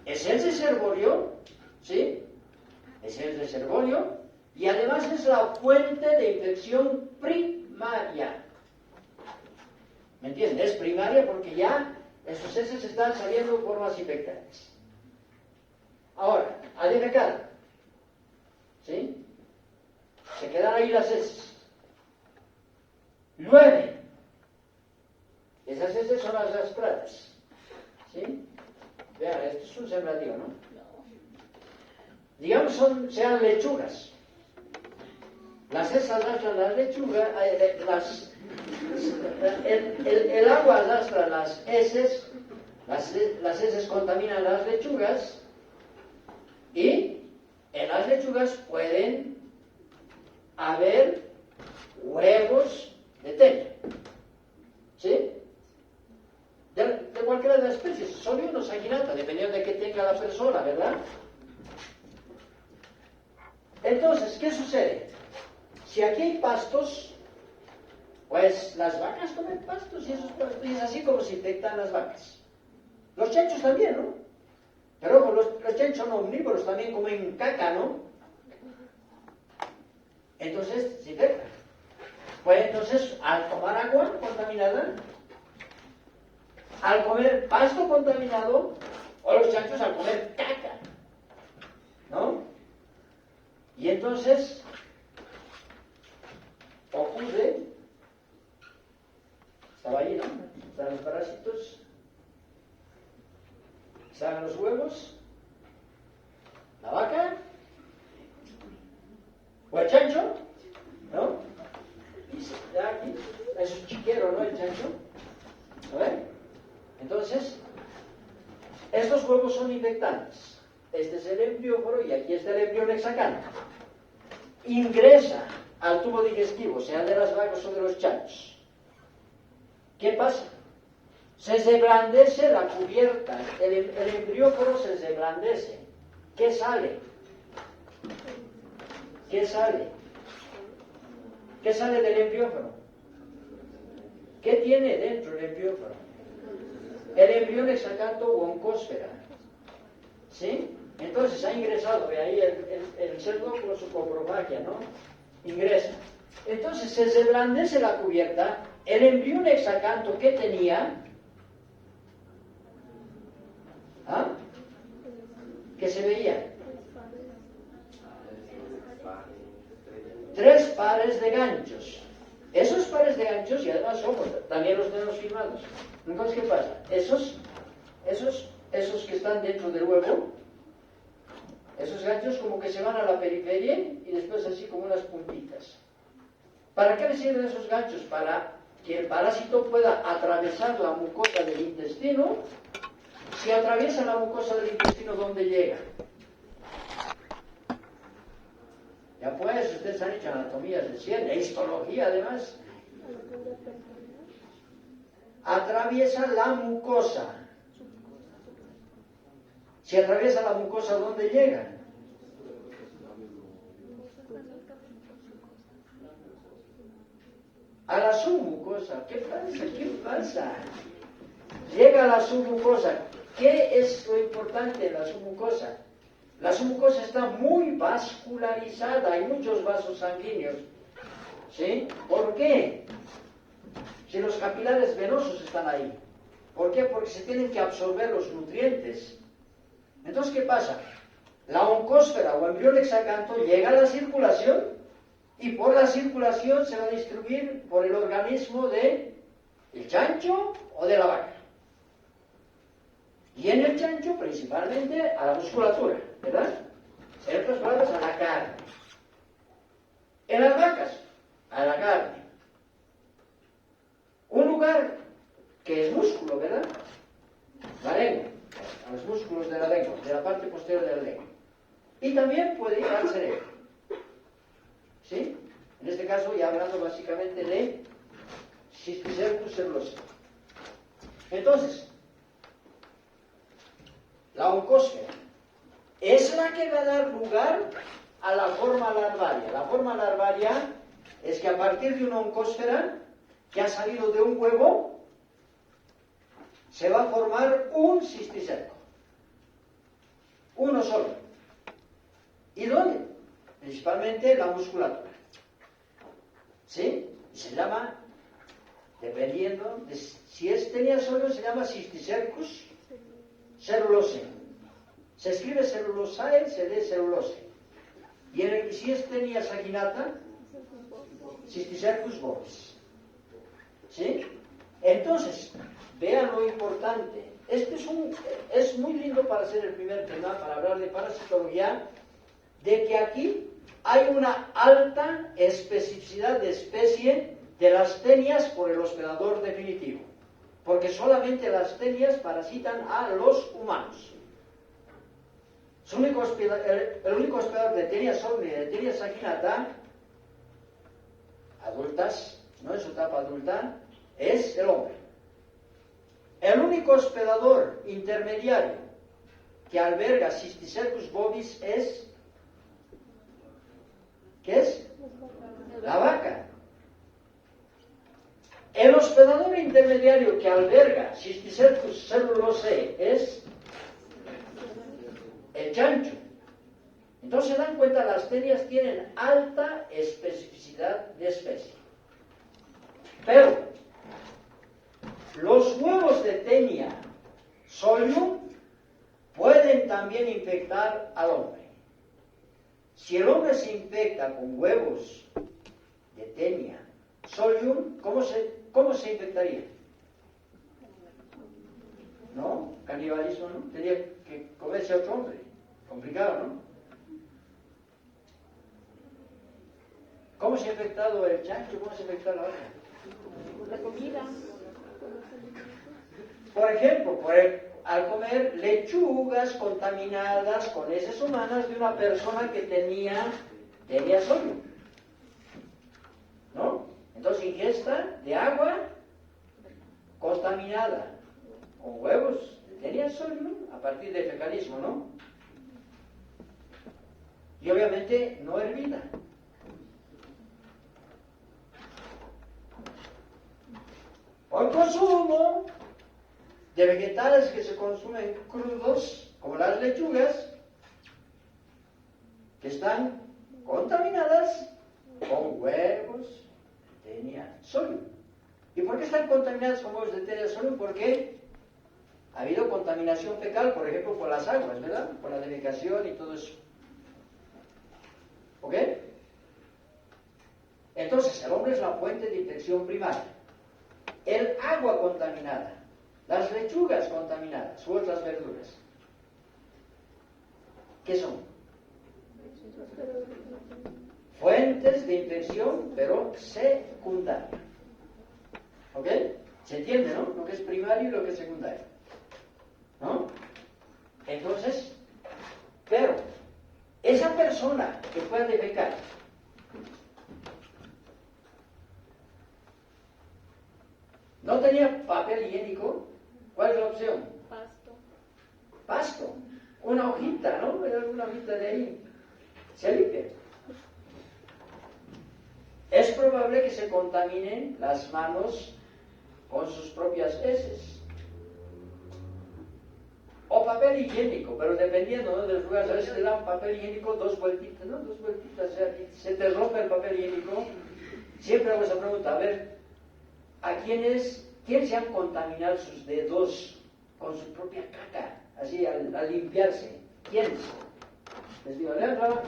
el reservorio, ¿sí? Es el reservorio y además es la fuente de infección primaria. ¿Me entienden? Es primaria porque ya en sus heces están saliendo formas infectantes. Ahora, a defecar, ¿sí? Se quedan ahí las heces. Llueve. Esas heces son las rastradas. ¿Sí? Vean, esto es un sembradío, ¿no? Digamos, sean lechugas. Las heces arrastran las lechugas, el agua arrastra las heces contaminan las lechugas y en las lechugas pueden haber huevos de tenia. ¿Sí? De cualquiera de las especies, sólido o saginata, dependiendo de qué tenga la persona, ¿verdad? Entonces, ¿qué sucede? Si aquí hay pastos, pues las vacas comen pastos y esos pastos, y es así como se infectan las vacas. Los chanchos también, ¿no? Pero ojo, los chanchos son omnívoros, también comen caca, ¿no? Entonces, se infectan. Pues entonces, al tomar agua contaminada, al comer pasto contaminado, o los chanchos al comer caca, ¿no? Y entonces ocurre, estaba ahí, ¿no? Están los parásitos, salen los huevos, la vaca, o el chancho, ¿no? Y ya aquí, es un chiquero, ¿no? El chancho, ¿no ven? Entonces, estos huevos son infectantes. Este es el embrióforo y aquí está el embrión hexacanto. Ingresa al tubo digestivo, sea de las vacas o de los chanchos. ¿Qué pasa? Se reblandece la cubierta, el embrióforo se reblandece. ¿Qué sale? ¿Qué sale? ¿Qué sale del embrióforo? ¿Qué tiene dentro el embrióforo? El embrión hexacanto o oncósfera. ¿Sí? Entonces ha ingresado, ve ahí el cerdo con su coprofagia, ¿no? Ingresa. Entonces se reblandece la cubierta, el embrión hexacanto que tenía que se veían? 3 pares de ganchos. Esos pares de ganchos, y además somos, también los tenemos firmados. Entonces, ¿qué pasa? Esos que están dentro del huevo, esos ganchos como que se van a la periferia y después así como unas puntitas. ¿Para qué le sirven esos ganchos? Para que el parásito pueda atravesar la mucosa del intestino. Si atraviesa la mucosa del intestino, ¿dónde llega? Ya pues, ustedes han hecho anatomías del cielo, e histología además. Atraviesa la mucosa. Si atraviesa la mucosa, ¿dónde llega? A la submucosa. ¿Qué pasa? ¿Qué pasa? Llega a la submucosa. ¿Qué es lo importante en la submucosa? La submucosa está muy vascularizada, hay muchos vasos sanguíneos. ¿Sí? ¿Por qué? Si los capilares venosos están ahí. ¿Por qué? Porque se tienen que absorber los nutrientes. Entonces, ¿qué pasa? La oncósfera o embrión hexacanto llega a la circulación y por la circulación se va a distribuir por el organismo del chancho o de la vaca. Y en el chancho, principalmente, a la musculatura, ¿verdad? En otras palabras, a la carne. En las vacas, a la carne. Un lugar que es músculo, ¿verdad? La lengua, a los músculos de la lengua, de la parte posterior de la lengua. Y también puede ir al cerebro. ¿Sí? En este caso, ya hablando básicamente de Cysticercus cerulosa. Entonces, la oncósfera es la que va a dar lugar a la forma larvaria. La forma larvaria es que a partir de una oncósfera que ha salido de un huevo, se va a formar un cisticerco. Uno solo. ¿Y dónde? Principalmente la musculatura. ¿Sí? Se llama, dependiendo de si es tenia solo, se llama Cysticercus cerulosae. Se escribe cerulosae, se lee cerulosae. Y si es tenia saginata, Cysticercus bovis. ¿Sí? Entonces, vean lo importante. Este es muy lindo para ser el primer tema, para hablar de parasitología, de que aquí hay una alta especificidad de especie de las tenias por el hospedador definitivo. Porque solamente las tenias parasitan a los humanos. El único hospedador de tenia solni y de tenia saginata, adultas, no en su etapa adulta, es el hombre. El único hospedador intermediario que alberga Cysticercus bovis es, ¿qué es? La vaca. El hospedador intermediario que alberga Cysticercus cerulosae es el chancho. Entonces se dan cuenta, las tenias tienen alta especificidad de especie. Pero los huevos de tenia solium pueden también infectar al hombre. Si el hombre se infecta con huevos de tenia solium, ¿cómo se infectaría? ¿No? Canibalismo, ¿no? Tenía que comerse a otro hombre. Complicado, ¿no? ¿Cómo se ha infectado el chancho? ¿Cómo se ha infectado la vaca? La comida. Por ejemplo, al comer lechugas contaminadas con heces humanas de una persona que tenía solium. ¿No? Entonces, ingesta de agua contaminada con huevos de tenia solium a partir de fecalismo, ¿no? Y obviamente no hervida. Por consumo de vegetales que se consumen crudos, como las lechugas, que están contaminadas con huevos de tenia solium. ¿Y por qué están contaminadas con huevos de tenia solium? Porque Ha habido contaminación fecal, por ejemplo, por las aguas, ¿verdad? Por la defecación y todo eso. ¿Ok? Entonces, el hombre es la fuente de infección primaria. El agua contaminada, las lechugas contaminadas u otras verduras, ¿qué son? Fuentes de infección, pero secundaria. ¿Ok? ¿Se entiende, no? Lo que es primario y lo que es secundario. ¿No? Entonces, pero esa persona que pueda defecar no tenía papel higiénico, ¿cuál es la opción? Pasto. Pasto, una hojita, ¿no? Una hojita de ahí, se limpia. Es probable que se contaminen las manos con sus propias heces. O papel higiénico, pero dependiendo, ¿no?, del lugar. A veces te dan papel higiénico 2 vueltitas, ¿no? 2 vueltitas, o sea, se te rompe el papel higiénico. Siempre hago esa pregunta, a ver, ¿a quién se han contaminado sus dedos con su propia caca? Así, al limpiarse. ¿Quiénes? Les digo, ¿verdad?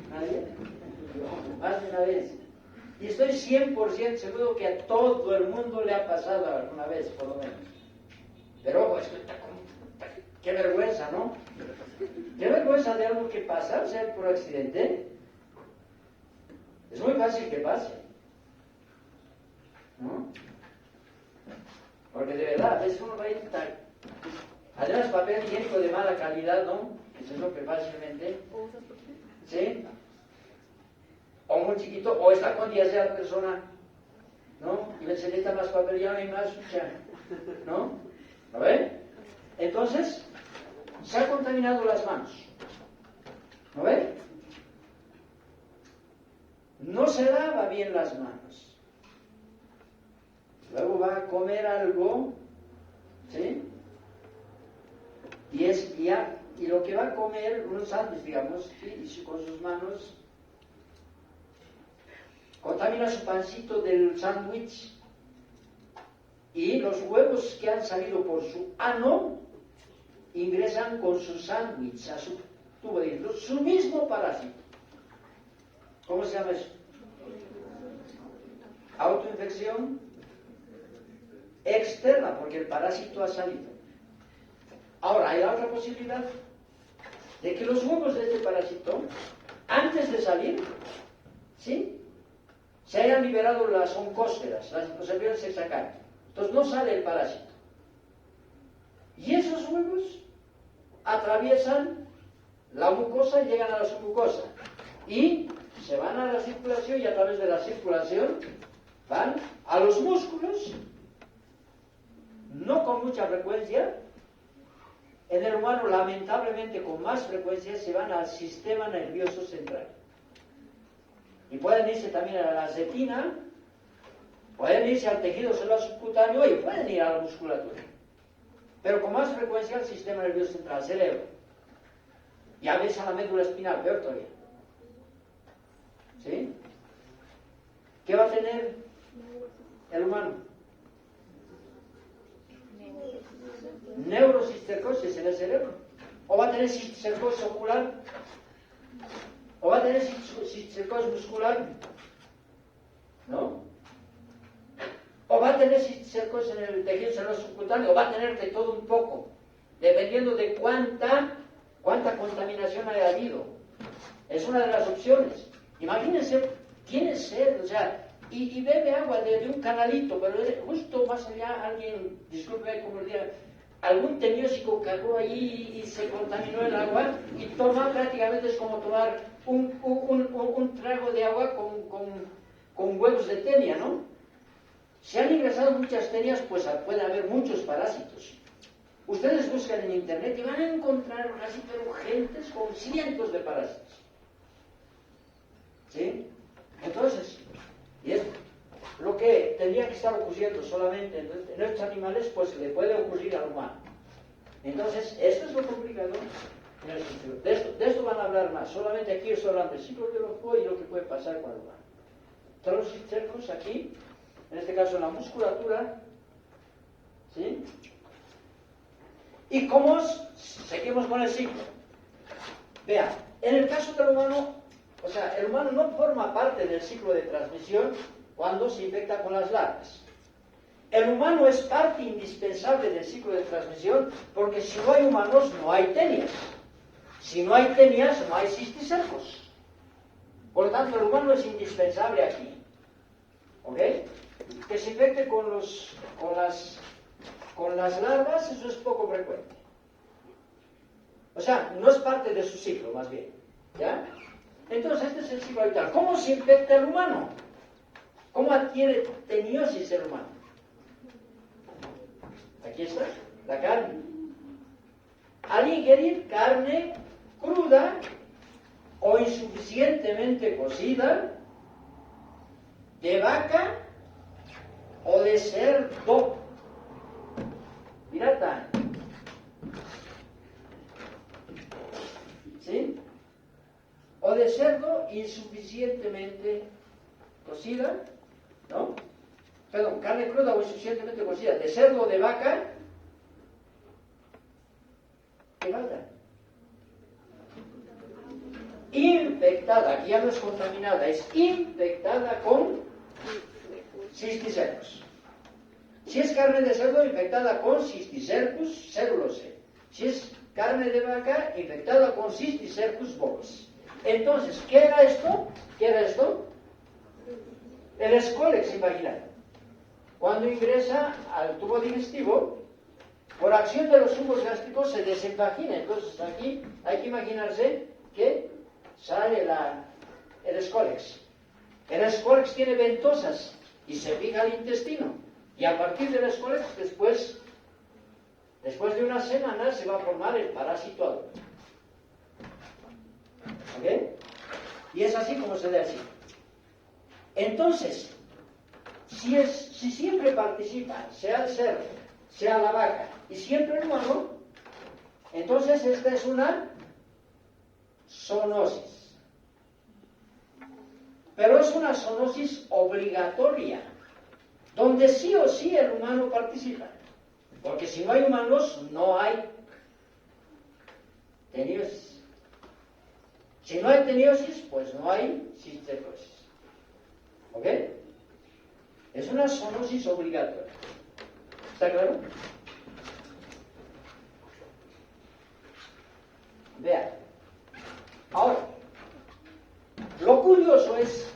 ¿Nadie? Más de una vez. Y estoy 100% seguro que a todo el mundo le ha pasado alguna vez, por lo menos. Pero ojo, esto está como... Qué vergüenza, ¿no? Qué vergüenza de algo que pasa, o sea, por accidente. Es muy fácil que pase, ¿no? Porque de verdad, a veces uno va a ir tan... Además, papel higiénico de mala calidad, ¿no? Eso es lo que fácilmente... ¿Sí? O muy chiquito, o está con diarrea la persona, ¿no? Y se necesita más papel, ya no hay más, ¿no? ¿Lo ven? Entonces, se han contaminado las manos. ¿Lo ven? No se lava bien las manos. Luego va a comer algo, ¿sí? Y lo que va a comer, unos sándwiches, digamos, ¿sí?, y con sus manos contamina su pancito del sándwich, y los huevos que han salido por su ano ingresan con su sándwich a su tubo de hilo, su mismo parásito. ¿Cómo se llama eso? Autoinfección externa, porque el parásito ha salido. Ahora, hay otra posibilidad de que los huevos de este parásito, antes de salir, ¿sí?, se hayan liberado las oncósferas, los alveolos sexacarios. Entonces no sale el parásito. Y esos huevos atraviesan la mucosa y llegan a la submucosa. Y se van a la circulación, y a través de la circulación van a los músculos, no con mucha frecuencia. En el humano, lamentablemente, con más frecuencia se van al sistema nervioso central. Y pueden irse también a la retina, pueden irse al tejido celular subcutáneo y pueden ir a la musculatura. Pero con más frecuencia al sistema nervioso central, al cerebro. Y a veces a la médula espinal, peor todavía. ¿Sí? ¿Qué va a tener el humano? Neurocisticercosis en el cerebro. O va a tener cisticercosis ocular, o va a tener cisticercosis muscular, ¿no? O va a tener cisticercosis en el tejido celular subcutáneo, o va a tener de todo un poco, dependiendo de cuánta contaminación haya habido. Es una de las opciones. Imagínense, tiene sed, o sea, y bebe agua de un canalito, pero justo más allá alguien, disculpe como le diga, algún teniósico cagó ahí y se contaminó el agua, y tomar prácticamente es como tomar un trago de agua con huevos de tenia, ¿no? Se han ingresado muchas tenias, pues puede haber muchos parásitos. Ustedes buscan en internet y van a encontrar así, pero gentes con cientos de parásitos. ¿Sí? Entonces, y es lo que tendría que estar ocurriendo solamente en estos animales, pues le puede ocurrir al humano. Entonces, esto es lo complicado en el sentido. De esto van a hablar más. Solamente aquí estoy hablando del ciclo de Lopo y lo que puede pasar con el humano. Están los cistercos aquí, en este caso en la musculatura, ¿sí? ¿Y cómo seguimos con el ciclo? Vea, en el caso del humano, o sea, el humano no forma parte del ciclo de transmisión cuando se infecta con las larvas. El humano es parte indispensable del ciclo de transmisión porque si no hay humanos no hay tenias. Si no hay tenias no hay cisticercos. Por lo tanto, el humano es indispensable aquí. ¿Ok? Que se infecte con las larvas, eso es poco frecuente. O sea, no es parte de su ciclo, más bien. ¿Ya? Entonces, este es el ciclo habitual. ¿Cómo se infecta el humano? ¿Cómo adquiere teniosis el humano? Aquí está, la carne. Al ingerir carne cruda o insuficientemente cocida, de vaca o de cerdo. Mirad, ¿sí? O de cerdo insuficientemente cocida, ¿no? Perdón, carne cruda o insuficientemente cocida, de cerdo o de vaca, ¿qué falta? Infectada, aquí ya no es contaminada, es infectada con cisticercos. Si es carne de cerdo, infectada con Cysticercus cerulose. Si es carne de vaca, infectada con Cysticercus bovis. Entonces, ¿qué era esto? ¿Qué era esto? El escólex, imaginad. Cuando ingresa al tubo digestivo, por acción de los jugos gástricos se desinvagina. Entonces, aquí hay que imaginarse que sale el escólex. El escólex tiene ventosas y se fija al intestino. Y a partir del escólex, después de unas semanas, se va a formar el parásito adulto. ¿Ok? Y es así como se da así. Entonces, si siempre participa, sea el cerdo, sea la vaca, y siempre el humano, entonces esta es una zoonosis. Pero es una zoonosis obligatoria, donde sí o sí el humano participa. Porque si no hay humanos, no hay teniosis. Si no hay teniosis, pues no hay cisticercosis. ¿Ok? Es una zoonosis obligatoria. ¿Está claro? Vean. Ahora, lo curioso es,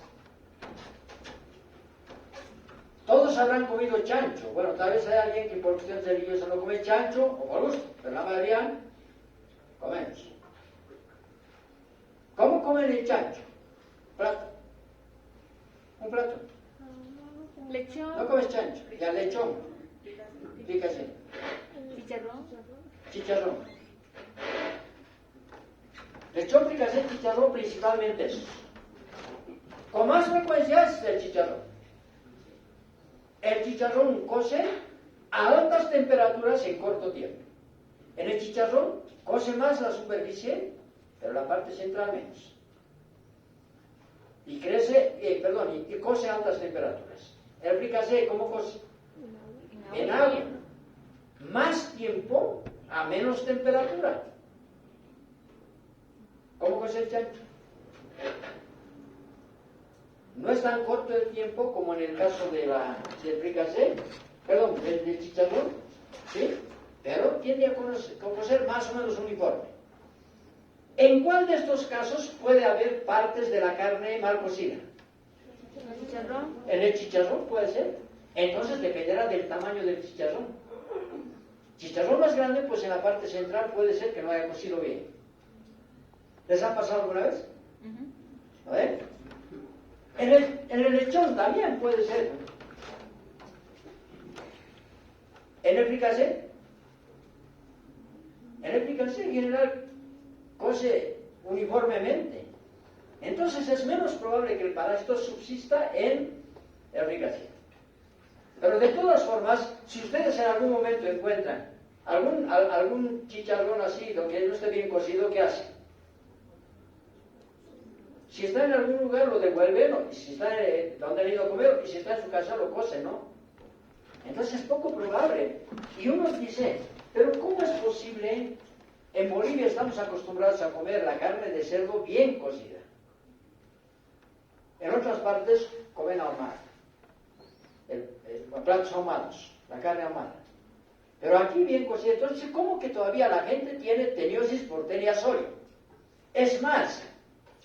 todos habrán comido chancho. Bueno, tal vez hay alguien que por cuestiones religiosas no come chancho, o por gusto, pero la mayoría comemos. ¿Cómo comen el chancho? Plato. Un plato. Lechón. No comes chancho, ya lechón. Fíjate. Chicharrón. Chicharrón. Lechón, fricasé, chicharrón, principalmente esos. Con más frecuencia es el chicharrón. El chicharrón cose a altas temperaturas en corto tiempo. En el chicharrón cose más la superficie, pero la parte central menos. Y crece, y cose a altas temperaturas. El fricasé, ¿cómo cose? En agua. Más tiempo a menos temperatura. ¿Cómo cose el chancho? No es tan corto el tiempo como en el caso del fricasé, del chicharrón, ¿sí? Pero tiende a cocer más o menos uniforme. ¿En cuál de estos casos puede haber partes de la carne mal cocida? ¿El chicharrón? En el chicharrón puede ser. Entonces dependerá del tamaño del chicharrón. Chicharrón más grande, pues en la parte central puede ser que no haya cocido bien. ¿Les ha pasado alguna vez? A ver. En el lechón también puede ser. En el fricasé en general cose uniformemente. Entonces es menos probable que el parásito subsista en el fricasé. Pero de todas formas, si ustedes en algún momento encuentran algún chicharrón así, lo que no esté bien cocido, ¿qué hacen? Si está en algún lugar lo devuelven, ¿no? Y si está donde han ido a comer, y si está en su casa lo cocen, ¿no? Entonces es poco probable. Y uno dice, Pero ¿cómo es posible? En Bolivia estamos acostumbrados a comer la carne de cerdo bien cocida. En otras partes comen ahumada, platos ahumados, la carne ahumada. Pero aquí bien cocida. Entonces, ¿cómo que todavía la gente tiene teniosis por Taenia solium? Es más,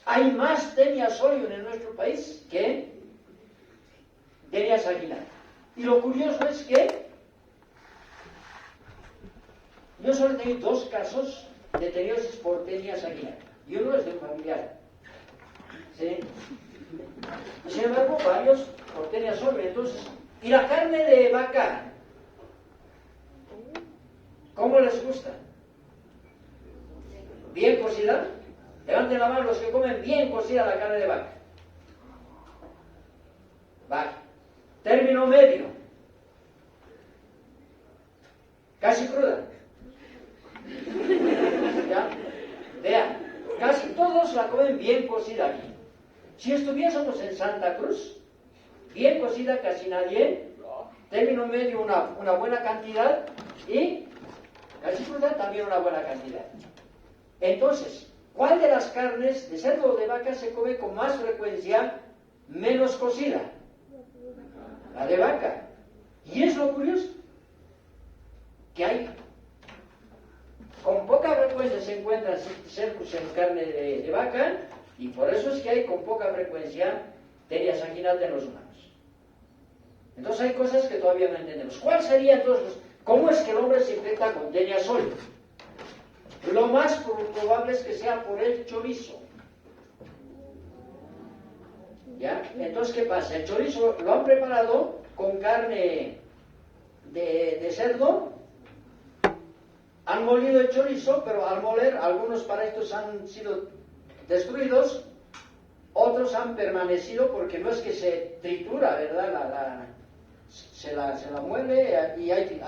hay más Taenia solium en nuestro país que Taenia saginata. Y lo curioso es que yo solo he tenido 2 casos de teniosis por Taenia saginata. Y uno es de un familiar. ¿Sí? Y sin embargo, varios por Taenia solium. Entonces, ¿y la carne de vaca? ¿Cómo les gusta? ¿Bien cocida? Levanten la mano los que comen bien cocida la carne de vaca. Vale. Término medio. Casi cruda. ¿Ya? Vean, casi todos la comen bien cocida aquí. Si estuviésemos en Santa Cruz, bien cocida casi nadie, término medio una buena cantidad y casi cruda también una buena cantidad. Entonces, ¿cuál de las carnes de cerdo o de vaca se come con más frecuencia menos cocida? La de vaca. Y es lo curioso, que hay, con poca frecuencia se encuentran cercos en carne de vaca, y por eso es que hay con poca frecuencia Taenia saginata en los humanos. Entonces hay cosas que todavía no entendemos. ¿Cuál sería entonces? ¿Cómo es que el hombre se infecta con Taenia solium? Lo más probable es que sea por el chorizo. ¿Ya? Entonces, ¿qué pasa? El chorizo lo han preparado con carne de cerdo, han molido el chorizo, pero al moler, algunos parásitos han sido destruidos, otros han permanecido porque no es que se tritura, ¿verdad? Se la muele y hay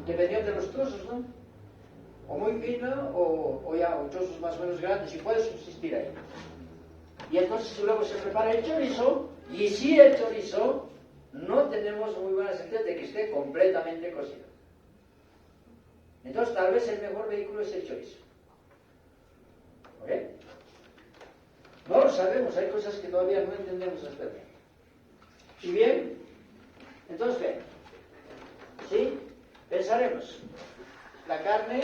dependiendo de los trozos, ¿no? O muy fino o trozos más o menos grandes y puede subsistir ahí. Y entonces luego se prepara el chorizo, y si el chorizo no tenemos muy buena certeza de que esté completamente cocido. Entonces tal vez el mejor vehículo es el chorizo. ¿Ok? No lo sabemos, hay cosas que todavía no entendemos hasta bien. ¿Y bien? Entonces ven, ¿sí? Pensaremos, la carne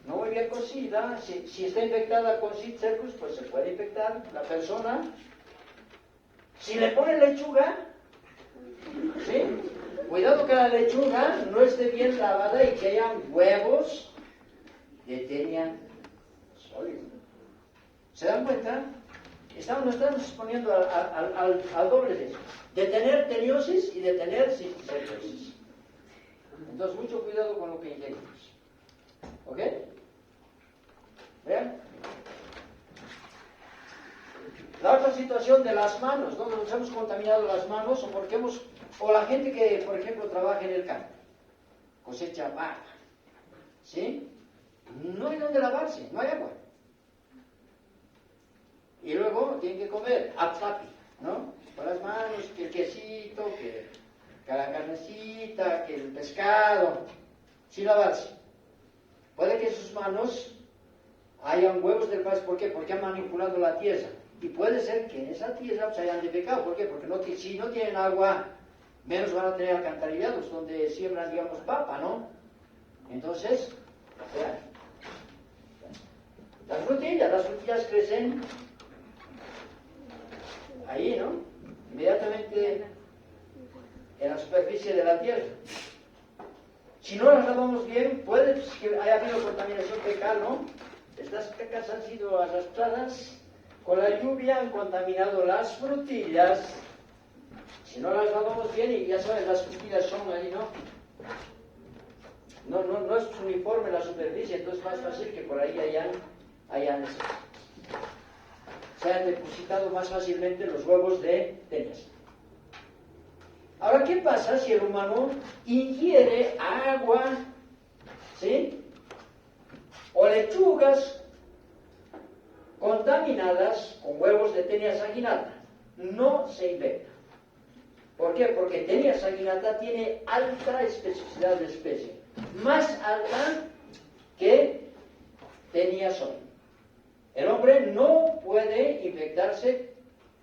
no muy bien cocida, si está infectada con Sid cercus, pues se puede infectar la persona. Si le ponen lechuga, ¿sí? Cuidado que la lechuga no esté bien lavada y que haya huevos de Taenia solium. ¿Se dan cuenta? Nos estamos exponiendo al doble de eso, de tener teniosis y de tener cisticercosis. Entonces, mucho cuidado con lo que ingerimos. ¿Ok? ¿Vean? La otra situación de las manos, ¿no? Nos hemos contaminado las manos o la gente que, por ejemplo, trabaja en el campo, cosecha vaca, ¿sí? No hay donde lavarse, no hay agua. Y luego tienen que comer aptapi, ¿no? Con las manos, que el quesito, que la carnecita, que el pescado, sin lavarse. Puede que en sus manos hayan huevos del pez. ¿Por qué? Porque han manipulado la tierra. Y puede ser que en esa tierra se hayan defecado. ¿Por qué? Porque si no tienen agua, menos van a tener alcantarillados donde siembran, digamos, papa, ¿no? Entonces, vean. Las frutillas crecen ahí, ¿no? Inmediatamente en la superficie de la tierra. Si no las lavamos bien, puede que haya habido contaminación fecal, ¿no? Estas cacas han sido arrastradas con la lluvia, han contaminado las frutillas. Si no las lavamos bien, y ya saben, las frutillas son ahí, ¿no? No es uniforme la superficie, entonces es más fácil que por ahí se hayan depositado más fácilmente los huevos de Tenias. Ahora, ¿qué pasa si el humano ingiere agua, ¿sí? O lechugas contaminadas con huevos de Taenia saginata? No se infecta. ¿Por qué? Porque Tenia saginata tiene alta especificidad de especie, más alta que Tenia soli. El hombre no puede infectarse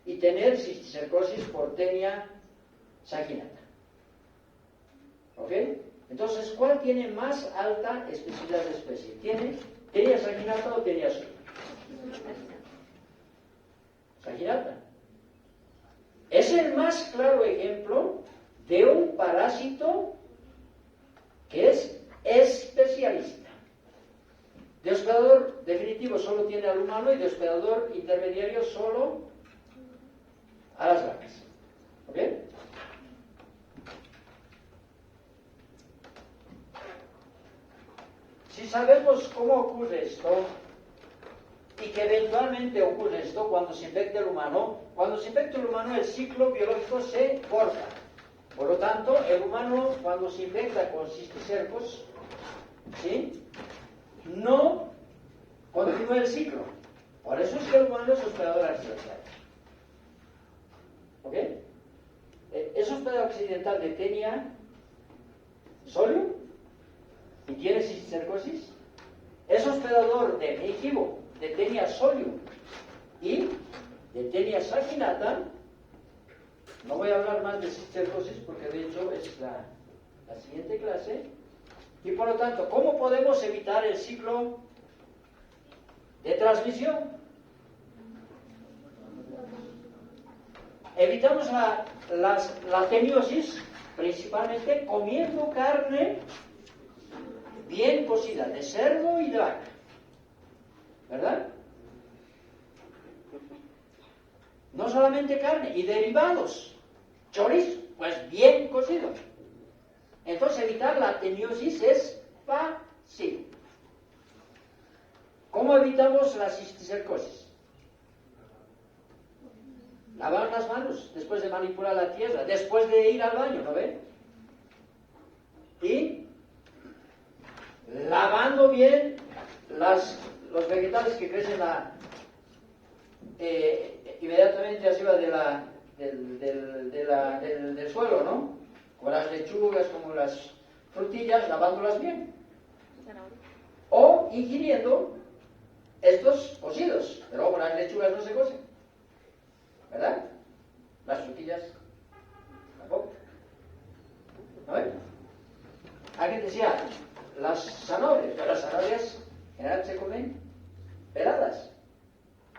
y tener cisticercosis por Tenia saginata. ¿Ok? Entonces, ¿cuál tiene más alta especificidad de especie? ¿Tiene Tenia saginata o Tenia soli? Saginata. Es el más claro ejemplo de un parásito que es especialista. De hospedador definitivo solo tiene al humano y de hospedador intermediario solo a las vacas. ¿Ok? Si sabemos cómo ocurre esto, y que eventualmente ocurre esto cuando se infecta el humano, el ciclo biológico se corta. Por lo tanto, el humano cuando se infecta con cisticercos, ¿sí?, no continúa el ciclo. Por eso es que el humano es hospedador accidental. ¿Ok? Es hospedador accidental de Tenia soli y tiene cisticercosis. Es hospedador definitivo de Tenia solium y de Tenia saginata. No voy a hablar más de cisticercosis porque de hecho es la siguiente clase. Y por lo tanto, ¿cómo podemos evitar el ciclo de transmisión? Evitamos la teniosis principalmente comiendo carne bien cocida, de cerdo y de vaca. ¿Verdad? No solamente carne, y derivados. Chorizo, pues bien cocido. Entonces evitar la teniosis es fácil. ¿Cómo evitamos la cisticercosis? Lavar las manos después de manipular la tierra, después de ir al baño, ¿no ven? Y lavando bien los vegetales que crecen inmediatamente arriba del suelo, ¿no? Como las lechugas, como las frutillas, lavándolas bien. O ingiriendo estos cocidos, pero como las lechugas no se cocen, ¿verdad? Las frutillas tampoco. ¿No ven? Alguien decía, las zanahorias, pero las zanahorias en general se comen peladas,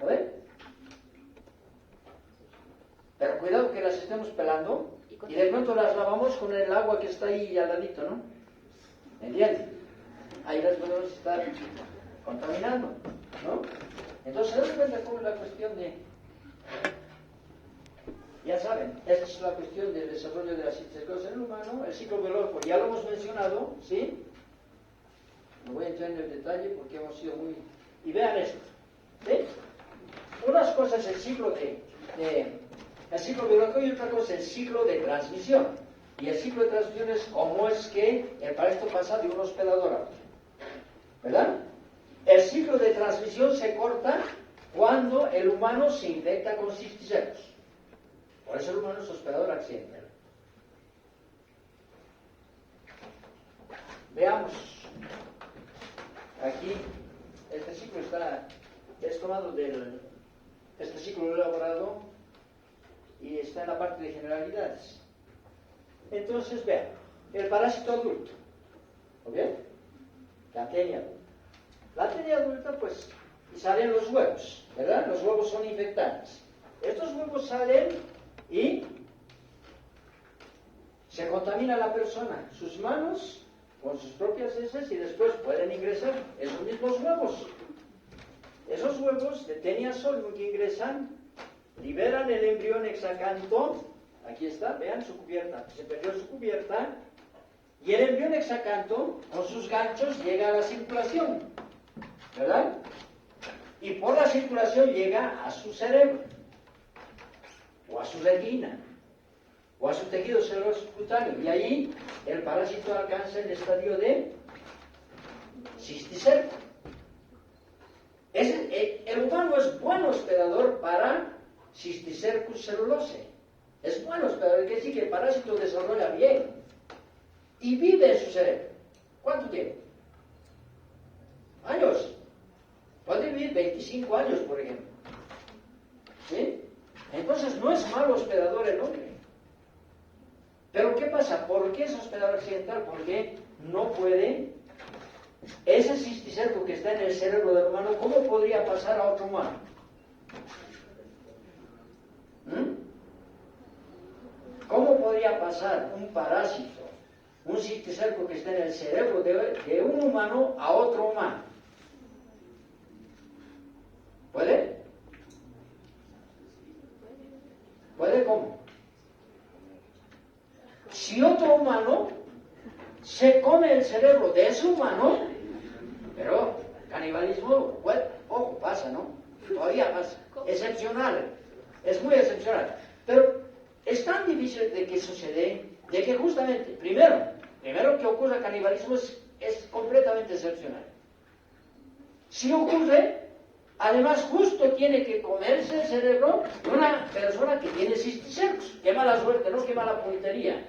¿no ven? Pero cuidado que las estemos pelando y de pronto las lavamos con el agua que está ahí al ladito, ¿no? ¿Entienden? Ahí las podemos estar contaminando, ¿no? Entonces, se dan cuenta cómo es la cuestión de... Ya saben, esta es la cuestión del desarrollo de la cisticercosis en el humano, el ciclo biológico, ya lo hemos mencionado, ¿sí? No voy a entrar en el detalle porque hemos sido muy... Y vean esto, ¿sí? Unas cosas el ciclo el ciclo biológico y otra cosa el ciclo de transmisión. Y el ciclo de transmisión es cómo es que el parásito pasa de un hospedador a otro. ¿Verdad? El ciclo de transmisión se corta cuando el humano se infecta con cisticercos. Por eso el humano es hospedador accidental. Veamos. Aquí, este ciclo es tomado este ciclo elaborado y está en la parte de generalidades. Entonces, vean, el parásito adulto. ¿Ok? La tenia adulta. La tenia adulta, pues, y salen los huevos, ¿verdad? Los huevos son infectantes. Estos huevos salen y se contamina la persona, sus manos con sus propias heces y después pueden ingresar esos mismos huevos. Esos huevos de Tenia solium que ingresan liberan el embrión hexacanto. Aquí está, vean su cubierta, se perdió su cubierta y el embrión hexacanto con sus ganchos llega a la circulación, ¿verdad? Y por la circulación llega a su cerebro o a su retina o a su tejido celuloso cutáneo y ahí el parásito alcanza el estadio de cisticerco. El humano es buen hospedador para Cysticercus celulose. Es bueno hospedador, que sí que el parásito desarrolla bien y vive en su cerebro. ¿Cuánto tiempo? Años. Puede vivir 25 años, por ejemplo. ¿Sí? Entonces no es malo hospedador el hombre. Pero ¿qué pasa? ¿Por qué es hospedador accidental? Porque no puede, ese cisticerco que está en el cerebro del humano, ¿cómo podría pasar a otro humano? ¿Cómo podría pasar un parásito, un cisticerco que está en el cerebro de un humano a otro humano? ¿Puede? ¿Puede cómo? Si otro humano se come el cerebro de ese humano, pero canibalismo, bueno, ojo, pasa, ¿no? Todavía pasa. Excepcional. Es muy excepcional. Pero es tan difícil de que sucede, de que justamente, primero que ocurra canibalismo es completamente excepcional. Si ocurre, además justo tiene que comerse el cerebro de una persona que tiene cisticercos. Qué mala suerte, ¿no? Qué mala puntería.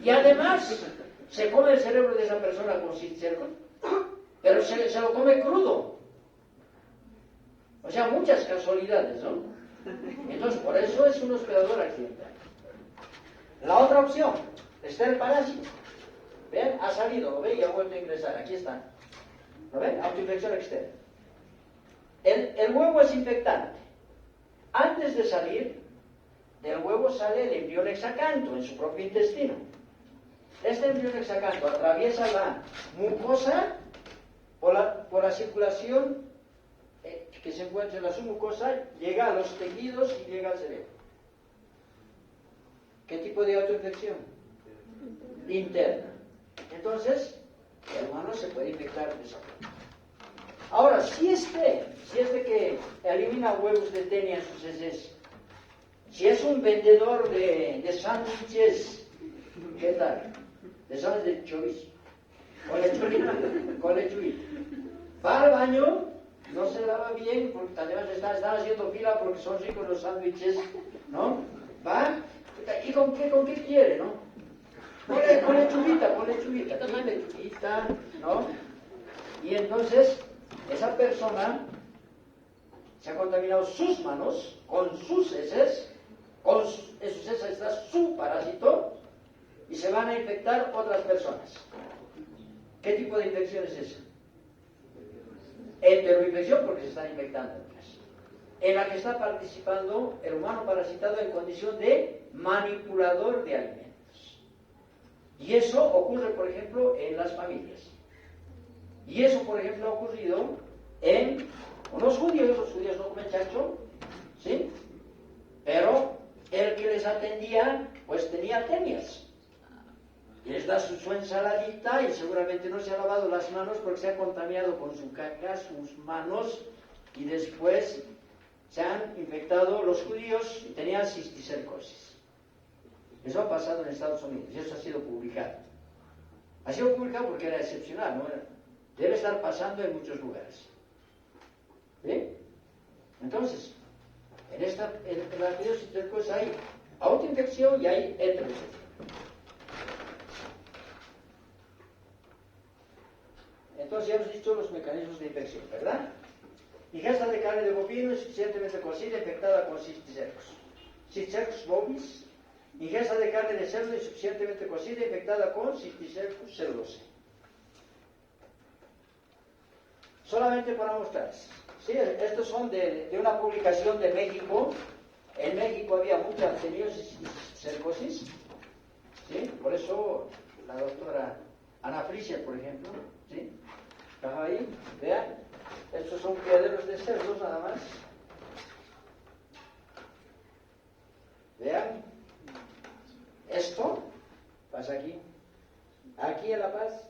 Y además se come el cerebro de esa persona con cisticercos, pero se lo come crudo. O sea, muchas casualidades, ¿no? Entonces, por eso es un hospedador accidental. La otra opción, está el parásito. ¿Ven? Ha salido, ¿lo ven? Y ha vuelto a ingresar. Aquí está. ¿Lo ven? Autoinfección externa. El huevo es infectante. Antes de salir, del huevo sale el embrión hexacanto en su propio intestino. Este embrión hexacanto atraviesa la mucosa por la circulación que se encuentra en la submucosa, llega a los tejidos y llega al cerebro. ¿Qué tipo de autoinfección? Interna. Entonces, el humano se puede infectar de esa forma. Ahora, si este que elimina huevos de tenia en sus heces, si es un vendedor de sándwiches, ¿qué tal? De sándwiches de chorizo, con lechuita. Va al baño, no se lava bien, porque además están haciendo fila porque son ricos los sándwiches, ¿no? Va, ¿y con qué quiere, no? Con lechuguita, ¿no? Y entonces, esa persona se ha contaminado sus manos con sus heces, en sus heces está su parásito, y se van a infectar otras personas. ¿Qué tipo de infección es esa? Enteroinfección, porque se están infectando otras. En la que está participando el humano parasitado en condición de manipulador de alimentos. Y eso ocurre, por ejemplo, en las familias. Y eso, por ejemplo, ha ocurrido en los judíos no comen chancho, ¿sí? Pero el que les atendía, pues tenía tenias. Y les da su ensaladita y seguramente no se ha lavado las manos porque se ha contaminado con su caca, sus manos, y después se han infectado los judíos y tenían cisticercosis. Eso ha pasado en Estados Unidos y eso ha sido publicado. Ha sido publicado porque era excepcional, ¿no? Debe estar pasando en muchos lugares. ¿Sí? Entonces, en la cisticercosis hay autoinfección y hay heteroinfección. Entonces ya hemos dicho los mecanismos de infección, ¿verdad? Ingesta de carne de bovino insuficientemente cocida infectada con cisticercos. Cisticercos bovis. Ingesta de carne de cerdo insuficientemente cocida infectada con cisticercos cerdosa. Solamente para mostrarles. Sí, estos son de una publicación de México. En México había muchas teniosis y cisticercosis. ¿Sí? Por eso la doctora Ana Frischer, por ejemplo, ¿sí? Está ahí, vean, estos son criaderos de cerdos nada más. Vean, esto pasa aquí en La Paz.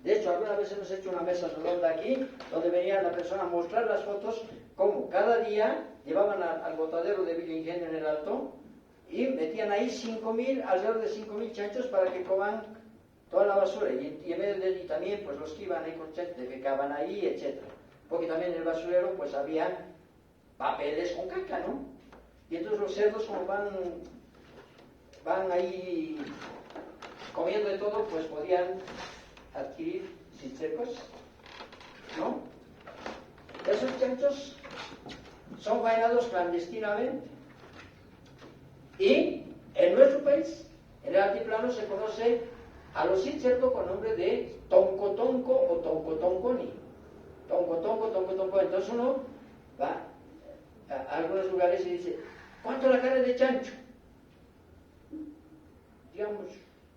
De hecho, alguna vez hemos hecho una mesa redonda aquí, donde venía la persona a mostrar las fotos, como cada día llevaban al botadero de Villingen en el Alto, y metían ahí alrededor de 5.000 chanchos para que coman toda la basura, y en medio de allí también pues los que iban ahí con chanchos defecaban ahí, etc. Porque también en el basurero pues había papeles con caca, ¿no? Y entonces los cerdos, como van ahí comiendo de todo, pues podían adquirir cistercos, ¿no? Esos chanchos son faenados clandestinamente. Y en nuestro país, en el altiplano, se conoce a los cistercos con nombre de toncotonco o toncotonconi. Toncotonco. Entonces uno va a algunos lugares y dice, ¿cuánto la carne de chancho? Digamos,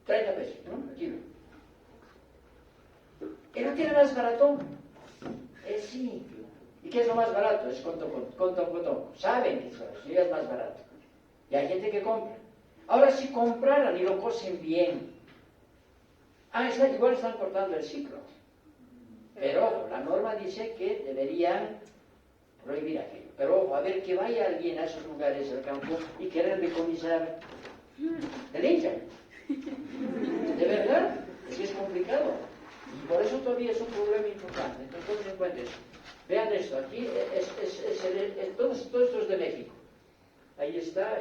30 pesos, ¿no? El kilo. ¿Y no tiene más barato? Es simple. ¿Y qué es lo más barato? Es con toncotonco. Saben que es más barato. Y hay gente que compra. Ahora, si compraran y lo cocen bien, igual están cortando el ciclo. Pero ojo, la norma dice que deberían prohibir aquello. Pero ojo, a ver, que vaya alguien a esos lugares del campo y querer decomisar, te linchan. De verdad, es complicado. Y por eso todavía es un problema importante. Entonces, tomen en cuenta eso. Vean esto, aquí todo esto es de México. Ahí está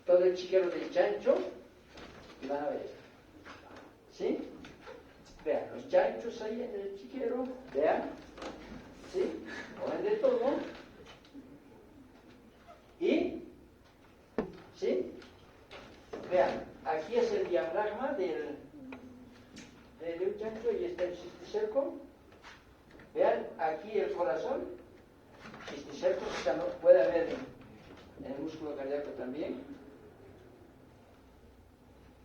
todo el chiquero del chancho. Y van a ver esto. ¿Sí? Vean, los chanchos ahí en el chiquero. Vean. ¿Sí? Ponen de todo. Y, ¿sí? Vean, aquí es el diafragma del chancho y está el cisticerco. Vean, aquí el corazón. Cisticerco, puede haber en el músculo cardíaco también.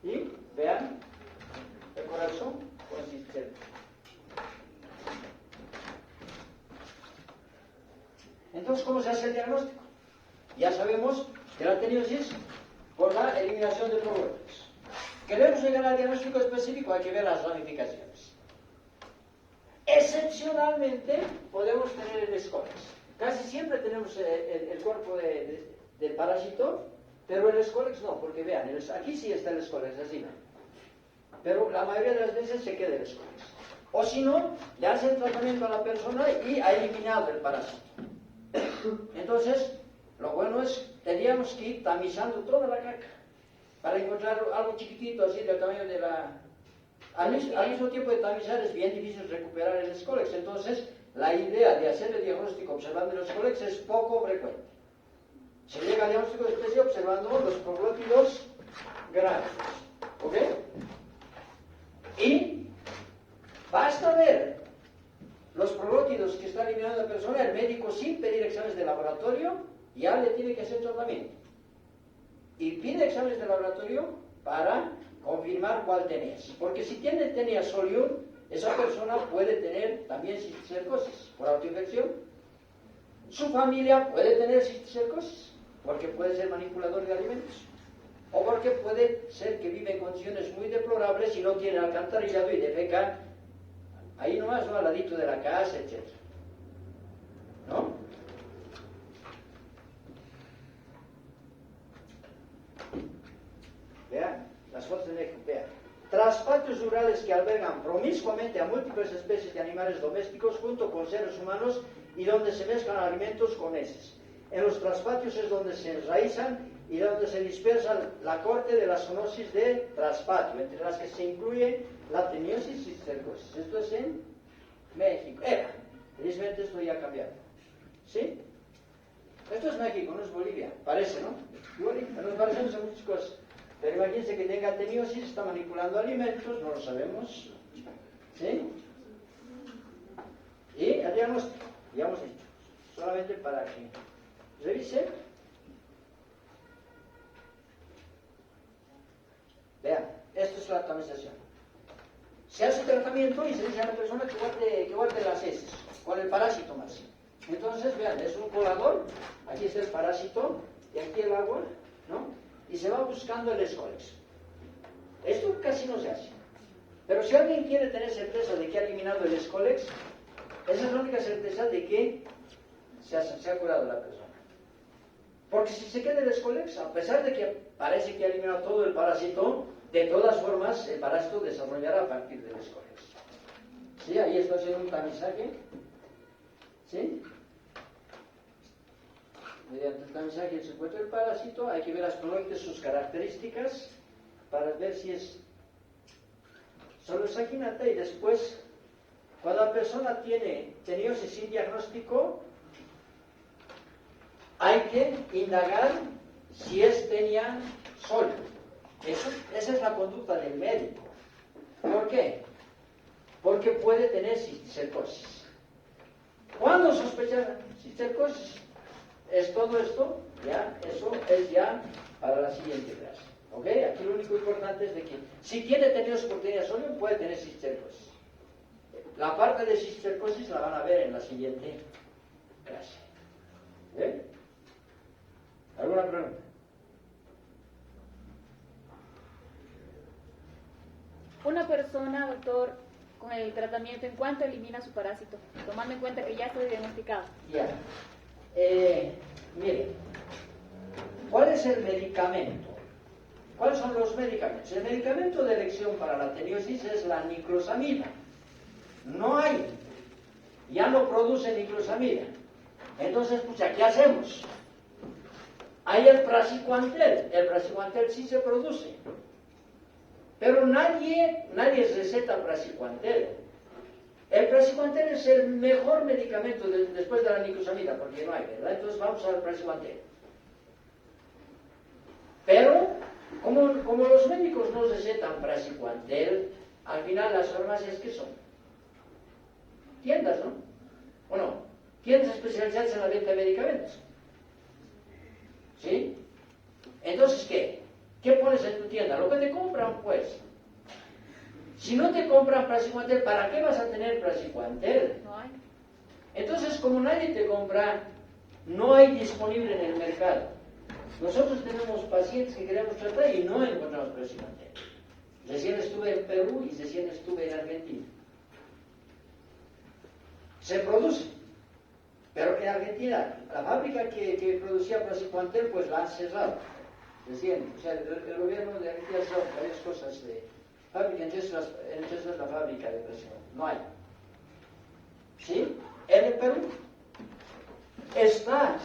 Y, vean, el corazón con cisticerco. Entonces, ¿cómo se hace el diagnóstico? Ya sabemos que la ateniosis por la eliminación de probióticos. Queremos llegar al diagnóstico específico, hay que ver las ramificaciones. Excepcionalmente podemos tener el escólex. Casi siempre tenemos el cuerpo del parásito, pero el escólex no, porque vean, aquí sí está el escólex, así no. Pero la mayoría de las veces se queda el escólex. O si no, le hacen tratamiento a la persona y ha eliminado el parásito. Entonces, lo bueno es, tendríamos que ir tamizando toda la caca para encontrar algo chiquitito así del tamaño de la... Al mismo tiempo de tamizar es bien difícil recuperar el escólex. Entonces, la idea de hacer el diagnóstico observando el escólex es poco frecuente. Se llega al diagnóstico especial observando los proglótidos grandes. ¿Ok? Y basta ver los proglótidos que está eliminando la persona, el médico sin pedir exámenes de laboratorio ya le tiene que hacer tratamiento. Y pide exámenes de laboratorio para confirmar cuál tenía. Porque si tenía solium, esa persona puede tener también cisticercosis por autoinfección. Su familia puede tener cisticercosis porque puede ser manipulador de alimentos. O porque puede ser que vive en condiciones muy deplorables y no tiene alcantarillado y defeca ahí nomás, ¿no? Al ladito de la casa, etc. ¿No? Vean, las fotos de México, vean. Traspatios rurales que albergan promiscuamente a múltiples especies de animales domésticos junto con seres humanos y donde se mezclan alimentos con heces. En los traspatios es donde se enraizan y donde se dispersa la corte de la zoonosis de traspatio, entre las que se incluye la teniosis y cisticercosis. Esto es en México. Felizmente esto ya ha cambiado. ¿Sí? Esto es México, no es Bolivia. Parece, ¿no? Bolivia, nos parecemos en muchas cosas. Pero imagínense que tenga teniosis, está manipulando alimentos, no lo sabemos. ¿Sí? Y el diagnóstico, ya hemos dicho. Solamente para que revise. Vean, esto es la tamización. Se hace tratamiento y se dice a la persona que guarde las heces, con el parásito más. Entonces, vean, es un colador, aquí está el parásito, y aquí el agua, ¿no? Y se va buscando el escólex. Esto casi no se hace. Pero si alguien quiere tener certeza de que ha eliminado el escólex, esa es la única certeza de que se ha curado la persona. Porque si se queda el escólex, a pesar de que parece que ha eliminado todo el parásito, de todas formas el parásito desarrollará a partir del escólex. ¿Sí? Ahí estoy haciendo un tamizaje. ¿Sí? mediante el tamizaje se encuentra el parásito, hay que ver histológicamente sus características para ver si es Pseudomonas saginata, y después, cuando la persona tiene teniosis sin diagnóstico, hay que indagar si es tenia sólido. Esa es la conducta del médico. ¿Por qué? Porque puede tener cisticercosis. ¿Cuándo sospechar cisticercosis? Es todo esto, ya, eso es ya para la siguiente clase. ¿Ok? Aquí lo único importante es de que si tiene teniosis por tenia sólido, puede tener cisticercosis. La parte de cisticercosis la van a ver en la siguiente clase. ¿Bien? ¿Alguna pregunta? Una persona, doctor, con el tratamiento, ¿en cuánto elimina su parásito? Tomando en cuenta que ya está diagnosticado. Ya. Mire, ¿cuál es el medicamento? ¿Cuáles son los medicamentos? El medicamento de elección para la teniosis es la niclosamida. No hay. Ya no produce niclosamida. Entonces, pues, ¿qué hacemos? Hay el praziquantel. El praziquantel sí se produce. Pero nadie receta praziquantel. El praziquantel es el mejor medicamento después de la niclosamida, porque no hay, ¿verdad? Entonces vamos al praziquantel. Pero, como los médicos no recetan praziquantel, al final las farmacias, ¿qué son? Tiendas, ¿no? ¿O no? Tiendas especializadas en la venta de medicamentos. ¿Sí? Entonces, ¿qué? ¿Qué pones en tu tienda? Lo que te compran, pues. Si no te compran praziquantel, ¿para qué vas a tener praziquantel? No hay. Entonces, como nadie te compra, no hay disponible en el mercado. Nosotros tenemos pacientes que queremos tratar y no encontramos praziquantel. Recién estuve en Perú y recién estuve en Argentina. Se produce, pero en Argentina, la fábrica que producía praziquantel, pues la han cerrado. Recién, o sea, el gobierno de Argentina ha cerrado varias cosas de fábrica, entonces la fábrica de praziquantel. No hay. ¿Sí? En el Perú está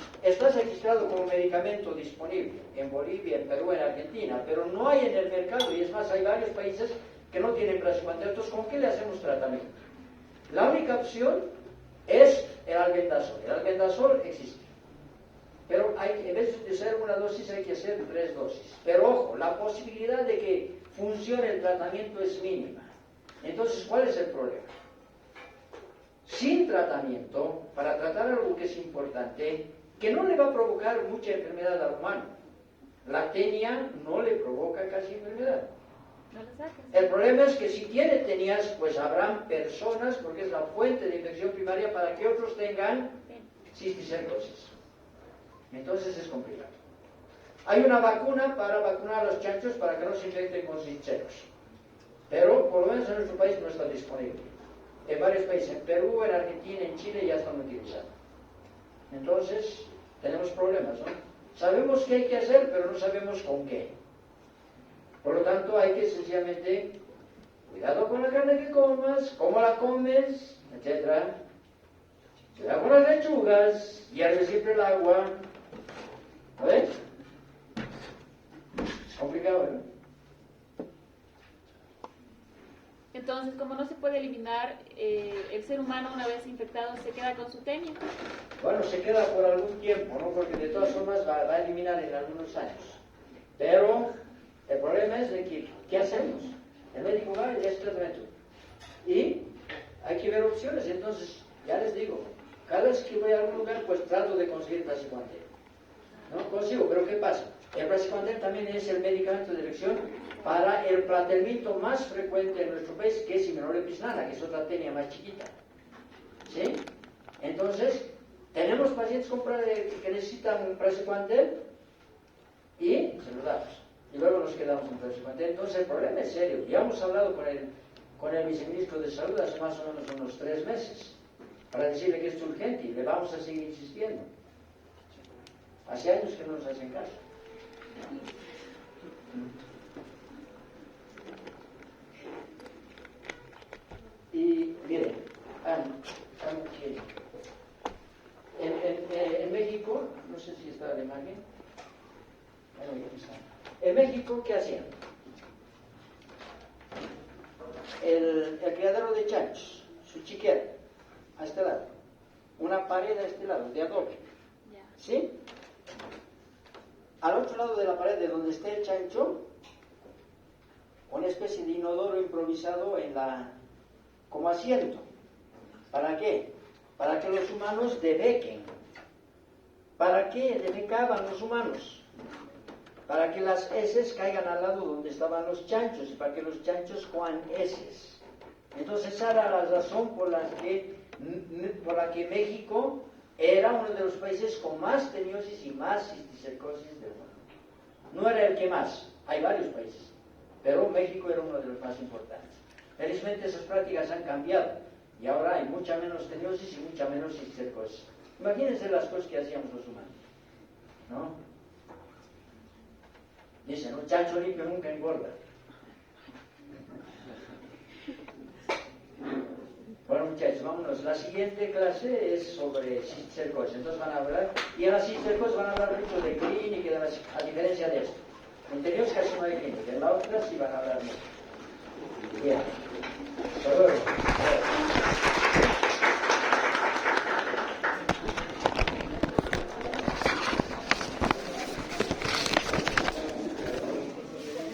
registrado como medicamento disponible en Bolivia, en Perú, en Argentina, pero no hay en el mercado, y es más, hay varios países que no tienen praziquantel. Entonces, ¿con qué le hacemos tratamiento? La única opción es el albendazol. El albendazol existe, pero en vez de hacer una dosis hay que hacer 3 dosis. Pero ojo, la posibilidad de que funcione el tratamiento es mínima. Entonces, ¿cuál es el problema? Sin tratamiento, para tratar algo que es importante, que no le va a provocar mucha enfermedad al humano. La tenia no le provoca casi enfermedad. No lo sacas. El problema es que si tiene tenias, pues habrán personas, porque es la fuente de infección primaria, para que otros tengan cisticercosis. Entonces es complicado. Hay una vacuna para vacunar a los chanchos para que no se infecten con cisticercos. Pero por lo menos en nuestro país no está disponible. En varios países, en Perú, en Argentina, en Chile ya están utilizados. Entonces, tenemos problemas, ¿no? Sabemos qué hay que hacer, pero no sabemos con qué. Por lo tanto, hay que sencillamente, cuidado con la carne que comas, cómo la comes, etc. Cuidado con las lechugas, hierve siempre el agua. ¿Ves? Es complicado, ¿no? Entonces, como no se puede eliminar, el ser humano una vez infectado se queda con su tenia. Bueno, se queda por algún tiempo, ¿no? Porque de todas formas va a eliminar en algunos años. Pero el problema es de que, ¿qué hacemos? El médico va y le hace tratamiento. Y hay que ver opciones. Entonces, ya les digo, cada vez que voy a algún lugar, pues trato de conseguir praziquantel. No consigo, pero ¿qué pasa? El praziquantel también es el medicamento de elección para el planteamiento más frecuente en nuestro país, que es Hymenolepis nana, que es otra tenia más chiquita. ¿Sí? Entonces, tenemos pacientes que necesitan praziquantel y se los damos. Y luego nos quedamos con praziquantel. Entonces, el problema es serio. Ya hemos hablado con el viceministro de Salud hace más o menos unos 3 meses para decirle que es urgente y le vamos a seguir insistiendo. Hace años que no nos hacen caso. Y miren, en México, no sé si está está la imagen? Bueno, ya está. En México, ¿qué hacían? El criadero de chanchos, su chiquera, a este lado, una pared a este lado, de adobe, ¿sí? Al otro lado de la pared de donde esté el chancho, una especie de inodoro improvisado como asiento. ¿Para qué? Para que los humanos defequen. ¿Para qué defecaban los humanos? Para que las heces caigan al lado donde estaban los chanchos y para que los chanchos coman heces. Entonces esa era la razón por la que México era uno de los países con más teniosis y más cisticercosis del mundo. No era el que más, hay varios países, pero México era uno de los más importantes. Felizmente esas prácticas han cambiado y ahora hay mucha menos teniosis y mucha menos cisticercosis. Imagínense las cosas que hacíamos los humanos, ¿no? Dicen, un chancho limpio nunca engorda. Bueno, muchachos, vámonos. La siguiente clase es sobre cisticercosis. Entonces van a hablar, y en la cisticercosis van a hablar mucho de clínica, a diferencia de esto. En teniosis casi no hay clínica, en la otra sí van a hablar mucho. Bien. Hasta luego.